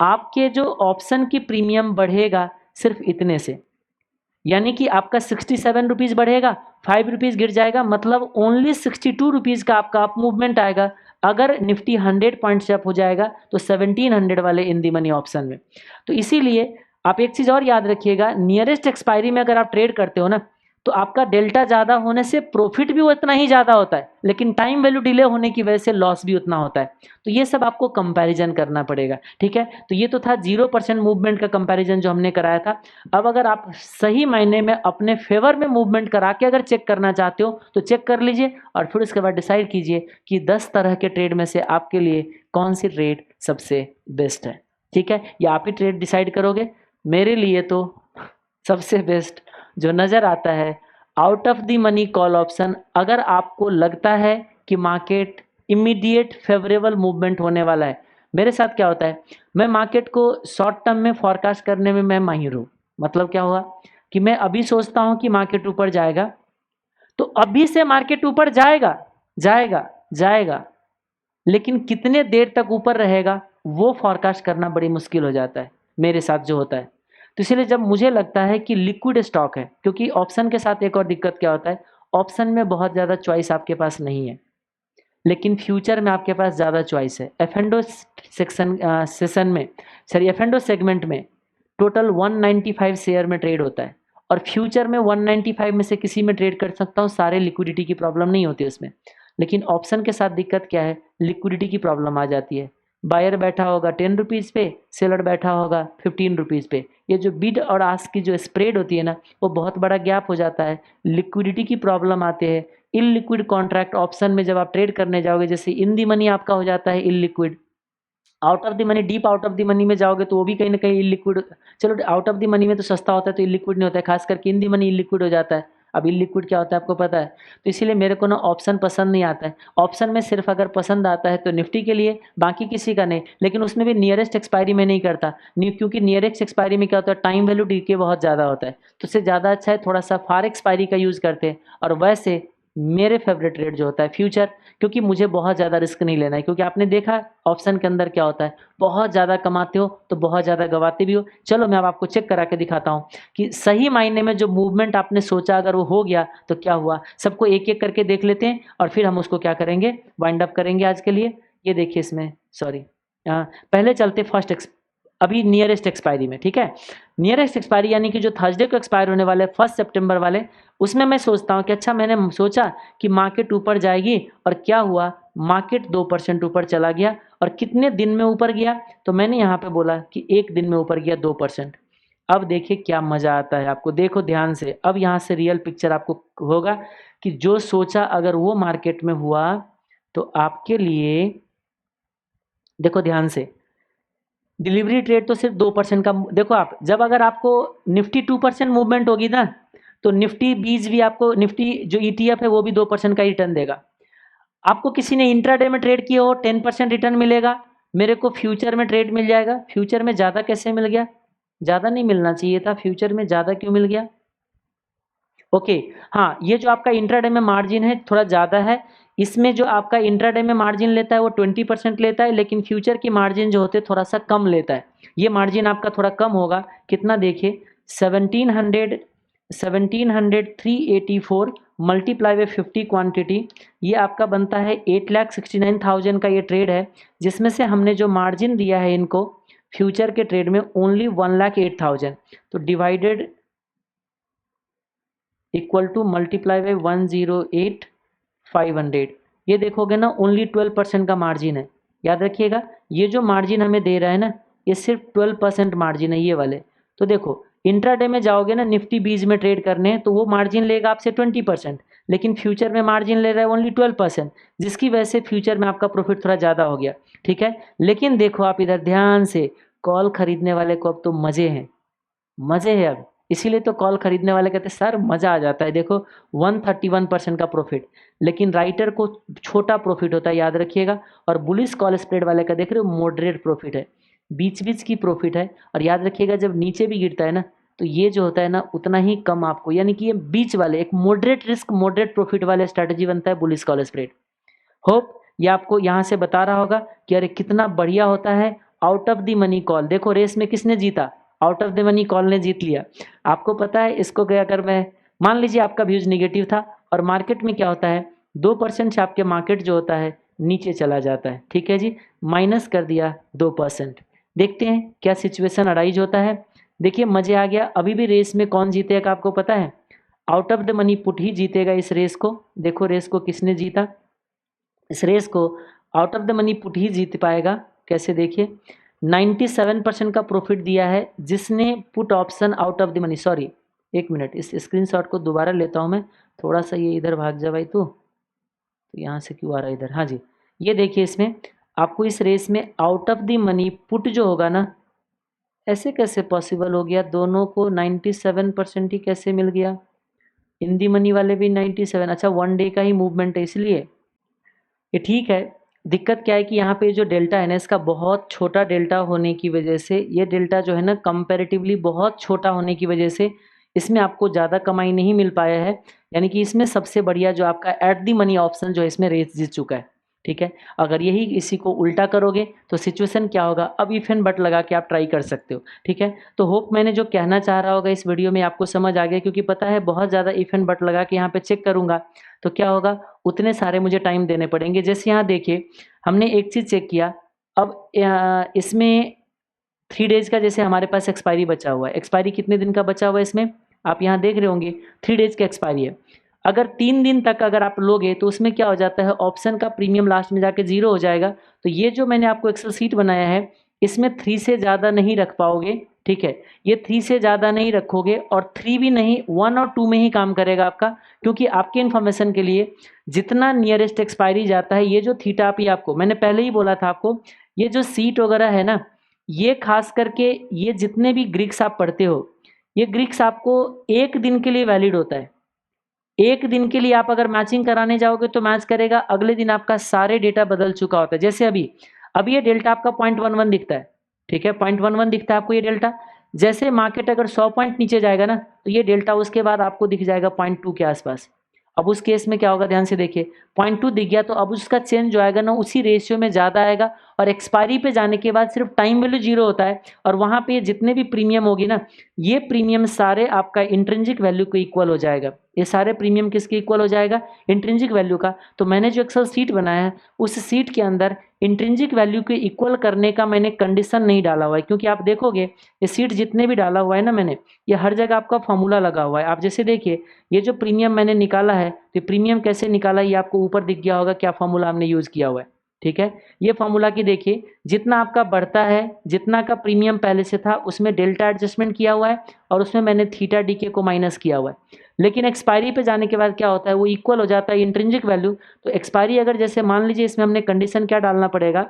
आपके जो ऑप्शन की प्रीमियम बढ़ेगा सिर्फ इतने से, यानी कि आपका 67 रुपीज़ बढ़ेगा, 5 रुपीज़ गिर जाएगा, मतलब ओनली 62 रुपीज़ का आपका अप मूवमेंट आएगा। अगर निफ्टी 100 पॉइंट से अप हो जाएगा तो 1700 वाले इन दी मनी ऑप्शन में। तो इसीलिए आप एक चीज़ और याद रखिएगा, नियरेस्ट एक्सपायरी में अगर आप ट्रेड करते हो ना, तो आपका डेल्टा ज़्यादा होने से प्रॉफिट भी उतना ही ज़्यादा होता है, लेकिन टाइम वैल्यू डिले होने की वजह से लॉस भी उतना होता है। तो ये सब आपको कंपैरिजन करना पड़ेगा, ठीक है। तो ये तो था 0% मूवमेंट का कंपैरिजन जो हमने कराया था। अब अगर आप सही मायने में अपने फेवर में मूवमेंट करा के अगर चेक करना चाहते हो तो चेक कर लीजिए, और फिर उसके बाद डिसाइड कीजिए कि 10 तरह के ट्रेड में से आपके लिए कौन सी ट्रेड सबसे बेस्ट है, ठीक है। या आप ही ट्रेड डिसाइड करोगे। मेरे लिए तो सबसे बेस्ट जो नज़र आता है, out of the money call option. अगर आपको लगता है कि मार्केट इमीडिएट फेवरेबल मूवमेंट होने वाला है, मेरे साथ क्या होता है, मैं मार्केट को शॉर्ट टर्म में फॉरकास्ट करने में मैं माहिर हूँ। मतलब क्या हुआ कि मैं अभी सोचता हूँ कि मार्केट ऊपर जाएगा, तो अभी से मार्केट ऊपर जाएगा जाएगा जाएगा, लेकिन कितने देर तक ऊपर रहेगा वो फॉरकास्ट करना बड़ी मुश्किल हो जाता है, मेरे साथ जो होता है। तो इसलिए जब मुझे लगता है कि लिक्विड स्टॉक है, क्योंकि ऑप्शन के साथ एक और दिक्कत क्या होता है, ऑप्शन में बहुत ज़्यादा चॉइस आपके पास नहीं है, लेकिन फ्यूचर में आपके पास ज़्यादा चॉइस है। एफ&ओ सेशन में, सॉरी एफ&ओ सेगमेंट में टोटल 195 शेयर में ट्रेड होता है, और फ्यूचर में 195 में से किसी में ट्रेड कर सकता हूँ, सारे लिक्विडिटी की प्रॉब्लम नहीं होती उसमें। लेकिन ऑप्शन के साथ दिक्कत क्या है, लिक्विडिटी की प्रॉब्लम आ जाती है। बायर बैठा होगा 10 रुपीज़ पे, सेलर बैठा होगा 15 रुपीज़ पे। ये जो बिड और आस्क की जो स्प्रेड होती है ना, वो बहुत बड़ा गैप हो जाता है, लिक्विडिटी की प्रॉब्लम आती है। इललिक्विड कॉन्ट्रैक्ट ऑप्शन में जब आप ट्रेड करने जाओगे, जैसे इन दी मनी आपका हो जाता है illiquid, out of the money, deep out of the money में जाओगे तो वो भी कहीं ना कहीं इलिक्विड। चलो आउट ऑफ द मनी में तो सस्ता होता है तो इलिक्विड नहीं होता है, खास करके इन दी मनी इलिक्विड हो जाता है। अब इलिक्विड क्या होता है आपको पता है। तो इसीलिए मेरे को ना ऑप्शन पसंद नहीं आता है। ऑप्शन में सिर्फ अगर पसंद आता है तो निफ्टी के लिए, बाकी किसी का नहीं। लेकिन उसमें भी नियरेस्ट एक्सपायरी में नहीं करता, क्योंकि नियरेस्ट एक्सपायरी में क्या होता है, टाइम वैल्यू डीके बहुत ज़्यादा होता है, तो उससे ज़्यादा अच्छा है थोड़ा सा फार एक्सपायरी का यूज़ करते हैं। और वैसे मेरे फेवरेट ट्रेड जो होता है फ्यूचर, क्योंकि मुझे बहुत ज़्यादा रिस्क नहीं लेना है। क्योंकि आपने देखा ऑप्शन के अंदर क्या होता है, बहुत ज़्यादा कमाते हो तो बहुत ज़्यादा गवाते भी हो। चलो मैं अब आपको चेक करा के दिखाता हूँ कि सही मायने में जो मूवमेंट आपने सोचा अगर वो हो गया तो क्या हुआ। सबको एक एक करके देख लेते हैं और फिर हम उसको क्या करेंगे, वाइंड अप करेंगे आज के लिए। ये देखिए इसमें, सॉरी पहले चलते फर्स्ट अभी नियरेस्ट एक्सपायरी में, ठीक है। नियरेस्ट एक्सपायरी यानी कि जो थर्सडे को एक्सपायर होने वाले 1 सितंबर वाले, उसमें मैं सोचता हूँ कि अच्छा मैंने सोचा कि मार्केट ऊपर जाएगी, और क्या हुआ, मार्केट 2% ऊपर चला गया। और कितने दिन में ऊपर गया, तो मैंने यहाँ पे बोला कि एक दिन में ऊपर गया 2%। अब देखिए क्या मज़ा आता है आपको, देखो ध्यान से। अब यहाँ से रियल पिक्चर आपको होगा कि जो सोचा अगर वो मार्केट में हुआ तो आपके लिए, देखो ध्यान से, डिलीवरी ट्रेड तो सिर्फ 2% का। देखो आप जब अगर आपको निफ्टी 2% मूवमेंट होगी ना, तो निफ्टी 20 भी आपको, निफ्टी जो ETF है वो भी 2% का रिटर्न देगा। आपको किसी ने इंट्राडे में ट्रेड किया हो 10% रिटर्न मिलेगा, मेरे को फ्यूचर में ट्रेड मिल जाएगा। फ्यूचर में ज़्यादा कैसे मिल गया, ज़्यादा नहीं मिलना चाहिए था, फ्यूचर में ज़्यादा क्यों मिल गया। ओके हाँ, ये जो आपका इंट्राडे में मार्जिन है थोड़ा ज़्यादा है। इसमें जो आपका इंट्राडे में मार्जिन लेता है वो 20% लेता है, लेकिन फ्यूचर की मार्जिन जो होते हैं थोड़ा सा कम लेता है। ये मार्जिन आपका थोड़ा कम होगा, कितना देखिए, 17,384 मल्टीप्लाई बाय 50 क्वांटिटी, ये आपका बनता है 8,69,000 का ये ट्रेड है, जिसमें से हमने जो मार्जिन दिया है इनको फ्यूचर के ट्रेड में ओनली 1,08,000, तो divided equal to multiply by 108,500। ये देखोगे ना ओनली 12% का मार्जिन है। याद रखिएगा ये जो मार्जिन हमें दे रहा है ना, ये सिर्फ 12% मार्जिन है ये वाले। तो देखो इंट्राडे में जाओगे ना निफ्टी 20 में ट्रेड करने, तो वो मार्जिन लेगा आपसे 20%, लेकिन फ्यूचर में मार्जिन ले रहा है ओनली 12%, जिसकी वजह से फ्यूचर में आपका प्रॉफिट थोड़ा ज़्यादा हो गया, ठीक है। लेकिन देखो आप इधर ध्यान से, कॉल खरीदने वाले को अब तो मज़े हैं, मज़े है अब। इसीलिए तो कॉल खरीदने वाले कहते हैं सर मज़ा आ जाता है। देखो 131% का प्रॉफिट, लेकिन राइटर को छोटा प्रॉफिट होता है, याद रखिएगा। और बुलिश कॉल स्प्रेड वाले का देख रहे हो मॉडरेट प्रॉफिट है, बीच बीच की प्रॉफिट है। और याद रखिएगा जब नीचे भी गिरता है ना, तो ये जो होता है ना उतना ही कम आपको, यानी कि ये बीच वाले एक मॉडरेट रिस्क मॉडरेट प्रॉफिट वाले स्ट्रैटेजी बनता है बुलिश कॉल स्प्रेड। होप ये आपको यहाँ से बता रहा होगा कि अरे कितना बढ़िया होता है out of the money call, देखो रेस में किसने जीता, out of the money call ने जीत लिया। आपको पता है इसको क्या, अगर मैं मान लीजिए आपका व्यूज निगेटिव था और मार्केट में क्या होता है 2% से आपके मार्केट जो होता है नीचे चला जाता है, ठीक है जी, माइनस कर दिया 2%। देखते हैं क्या सिचुएशन अराइज होता है। देखिए मजे आ गया, अभी भी रेस में कौन जीतेगा आपको पता है, out of the money put ही जीतेगा इस रेस को। देखो रेस को किसने जीता, इस रेस को out of the money put ही जीत पाएगा। कैसे, देखिए 97% का प्रॉफिट दिया है जिसने put option out of the money, sorry एक मिनट, इस स्क्रीनशॉट को दोबारा लेता हूँ मैं, थोड़ा सा ये इधर भाग जा भाई, तो यहाँ से क्यों आ रहा है इधर, हाँ जी, ये देखिए इसमें आपको इस रेस में out of the money put जो होगा ना, ऐसे कैसे पॉसिबल हो गया, दोनों को 97% ही कैसे मिल गया, इन दी मनी वाले भी 97, अच्छा 1 डे का ही मूवमेंट है इसलिए ये ठीक है। दिक्कत क्या है कि यहाँ पे जो डेल्टा है ना, इसका बहुत छोटा डेल्टा होने की वजह से, ये डेल्टा जो है ना कंपैरेटिवली बहुत छोटा होने की वजह से इसमें आपको ज़्यादा कमाई नहीं मिल पाया है। यानी कि इसमें सबसे बढ़िया जो आपका एट दी मनी ऑप्शन जो है इसमें रेस जीत चुका है, ठीक है। अगर यही इसी को उल्टा करोगे तो सिचुएशन क्या होगा, अब इफ एंड बट लगा के आप ट्राई कर सकते हो, ठीक है। तो होप मैंने जो कहना चाह रहा होगा इस वीडियो में आपको समझ आ गया, क्योंकि पता है बहुत ज़्यादा इफ एंड बट लगा के यहाँ पे चेक करूँगा तो क्या होगा, उतने सारे मुझे टाइम देने पड़ेंगे। जैसे यहाँ देखिए हमने एक चीज़ चेक किया, अब इसमें 3 डेज का जैसे हमारे पास एक्सपायरी बचा हुआ है, एक्सपायरी कितने दिन का बचा हुआ है इसमें आप यहाँ देख रहे होंगे 3 डेज का एक्सपायरी है। अगर 3 दिन तक अगर आप लोगे तो उसमें क्या हो जाता है, ऑप्शन का प्रीमियम लास्ट में जाके 0 हो जाएगा। तो ये जो मैंने आपको एक्सेल सीट बनाया है इसमें 3 से ज़्यादा नहीं रख पाओगे, ठीक है। ये 3 से ज़्यादा नहीं रखोगे और 3 भी नहीं, 1 और 2 में ही काम करेगा आपका, क्योंकि आपके इन्फॉर्मेशन के लिए जितना नियरेस्ट एक्सपायरी जाता है, ये जो थीटा आप ही आपको मैंने पहले ही बोला था आपको, ये जो सीट वगैरह है ना, ये खास करके ये जितने भी ग्रीक्स आप पढ़ते हो, ये ग्रीक्स आपको 1 दिन के लिए वैलिड होता है। 1 दिन के लिए आप अगर मैचिंग कराने जाओगे तो मैच करेगा, अगले दिन आपका सारे डेटा बदल चुका होता है। जैसे अभी ये डेल्टा आपका 0.11 दिखता है, ठीक है, 0.11 दिखता है आपको ये डेल्टा। जैसे मार्केट अगर 100 पॉइंट नीचे जाएगा ना तो ये डेल्टा उसके बाद आपको दिख जाएगा 0.2 के आसपास। अब उस केस में क्या होगा, ध्यान से देखिए 0.2 दिख गया तो अब उसका चेंज जो आएगा ना उसी रेशियो में ज़्यादा आएगा, और एक्सपायरी पे जाने के बाद सिर्फ टाइम वैल्यू 0 होता है, और वहाँ पे जितने भी प्रीमियम होगी ना, ये प्रीमियम सारे आपका इंट्रिंसिक वैल्यू को इक्वल हो जाएगा। ये सारे प्रीमियम किसके इक्वल हो जाएगा, इंट्रिंसिक वैल्यू का। तो मैंने जो एक्सेल सीट बनाया है उस सीट के अंदर इंट्रिंसिक वैल्यू को इक्वल करने का मैंने कंडीशन नहीं डाला हुआ है, क्योंकि आप देखोगे ये सीट जितने भी डाला हुआ है ना मैंने, ये हर जगह आपका फॉर्मूला लगा हुआ है। आप जैसे देखिए ये जो प्रीमियम मैंने निकाला है, तो प्रीमियम कैसे निकाला ये आपको ऊपर दिख गया होगा, क्या फॉर्मूला हमने यूज़ किया हुआ है, ठीक है। ये फॉर्मूला की देखिए, जितना आपका बढ़ता है, जितना का प्रीमियम पहले से था उसमें डेल्टा एडजस्टमेंट किया हुआ है और उसमें मैंने थीटा डीके को माइनस किया हुआ है। लेकिन एक्सपायरी पे जाने के बाद क्या होता है, वो इक्वल हो जाता है इंट्रिंसिक वैल्यू। तो एक्सपायरी अगर जैसे मान लीजिए इसमें हमने कंडीशन क्या डालना पड़ेगा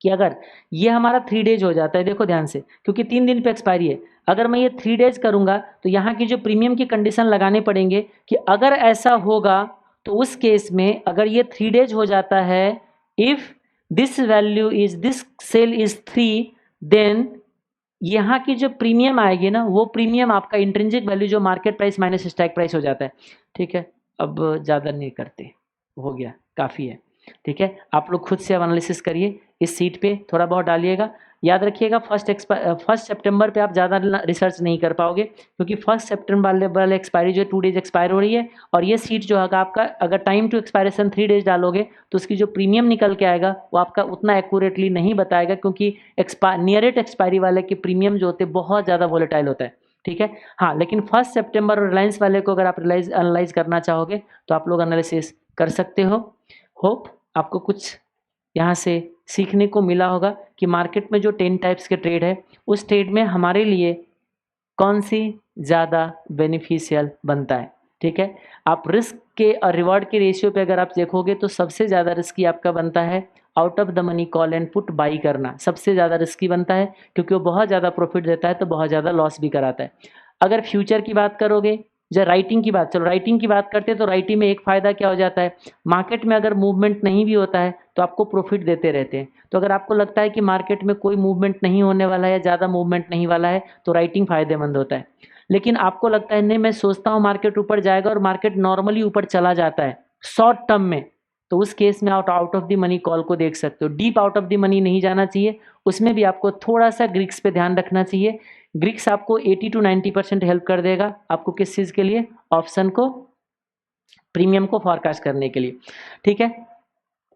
कि अगर ये हमारा 3 डेज हो जाता है, देखो ध्यान से, क्योंकि 3 दिन पे एक्सपायरी है, अगर मैं ये 3 डेज करूंगा तो यहाँ की जो प्रीमियम की कंडीशन लगाने पड़ेंगे कि अगर ऐसा होगा तो उस केस में अगर ये 3 डेज हो जाता है, if this value is, this sell is 3, then यहाँ की जो प्रीमियम आएगी ना, वो प्रीमियम आपका इंट्रिंसिक वैल्यू जो market price minus strike price हो जाता है, ठीक है। अब ज़्यादा नहीं करते, हो गया, काफ़ी है, ठीक है। आप लोग खुद से एनालिसिस करिए, इस सीट पे थोड़ा बहुत डालिएगा। याद रखिएगा फर्स्ट सितंबर पे आप ज़्यादा रिसर्च नहीं कर पाओगे, क्योंकि 1 सितंबर वाले एक्सपायरी जो 2 डेज एक्सपायर हो रही है, और ये सीट जो है आपका अगर टाइम टू एक्सपायरेशन 3 डेज डालोगे तो उसकी जो प्रीमियम निकल के आएगा वो आपका उतना एक्यूरेटली नहीं बताएगा, क्योंकि नियरेट एक्सपायरी वाले के प्रीमियम जो होते हैं बहुत ज़्यादा वोलेटाइल होता है, ठीक है। हाँ, लेकिन 1 सितंबर और रिलायंस वाले को अगर आप एनालाइज करना चाहोगे तो आप लोग एनालिसिस कर सकते हो। होप आपको कुछ यहाँ से सीखने को मिला होगा कि मार्केट में जो 10 टाइप्स के ट्रेड है उस ट्रेड में हमारे लिए कौन सी ज़्यादा बेनिफिशियल बनता है, ठीक है। आप रिस्क के और रिवॉर्ड के रेशियो पे अगर आप देखोगे तो सबसे ज़्यादा रिस्की आपका बनता है out of the money call and put by करना, सबसे ज़्यादा रिस्की बनता है, क्योंकि वो बहुत ज़्यादा प्रॉफिट देता है तो बहुत ज़्यादा लॉस भी कराता है। अगर फ्यूचर की बात करोगे, जब राइटिंग की बात, चलो राइटिंग की बात करते हैं, तो राइटिंग में एक फ़ायदा क्या हो जाता है, मार्केट में अगर मूवमेंट नहीं भी होता है तो आपको प्रॉफिट देते रहते हैं। तो अगर आपको लगता है कि मार्केट में कोई मूवमेंट नहीं होने वाला है, ज़्यादा मूवमेंट नहीं वाला है, तो राइटिंग फ़ायदेमंद होता है। लेकिन आपको लगता है नहीं, मैं सोचता हूँ मार्केट ऊपर जाएगा और मार्केट नॉर्मली ऊपर चला जाता है शॉर्ट टर्म में, तो उस केस में आप out of the money call को देख सकते हो। Deep out of the money नहीं जाना चाहिए, उसमें भी आपको थोड़ा सा ग्रीक्स पे ध्यान रखना चाहिए। ग्रीक्स आपको 80 to 90% हेल्प कर देगा आपको किस चीज़ के लिए, ऑप्शन को, प्रीमियम को फॉरकास्ट करने के लिए। ठीक है,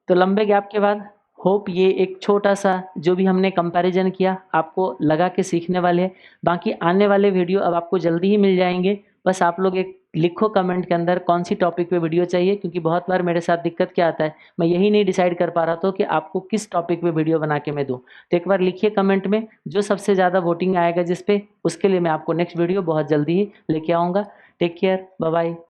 तो लंबे गैप के बाद होप ये एक छोटा सा जो भी हमने कंपैरिजन किया आपको लगा के सीखने वाले हैं। बाकी आने वाले वीडियो अब आपको जल्दी ही मिल जाएंगे, बस आप लोग एक लिखो कमेंट के अंदर कौन सी टॉपिक पे वीडियो चाहिए, क्योंकि बहुत बार मेरे साथ दिक्कत क्या आता है, मैं यही नहीं डिसाइड कर पा रहा था कि आपको किस टॉपिक पे वीडियो बना के मैं दूँ। तो एक बार लिखिए कमेंट में, जो सबसे ज़्यादा वोटिंग आएगा जिस पे, उसके लिए मैं आपको नेक्स्ट वीडियो बहुत जल्दी ही लेके आऊँगा। Take care, bye bye.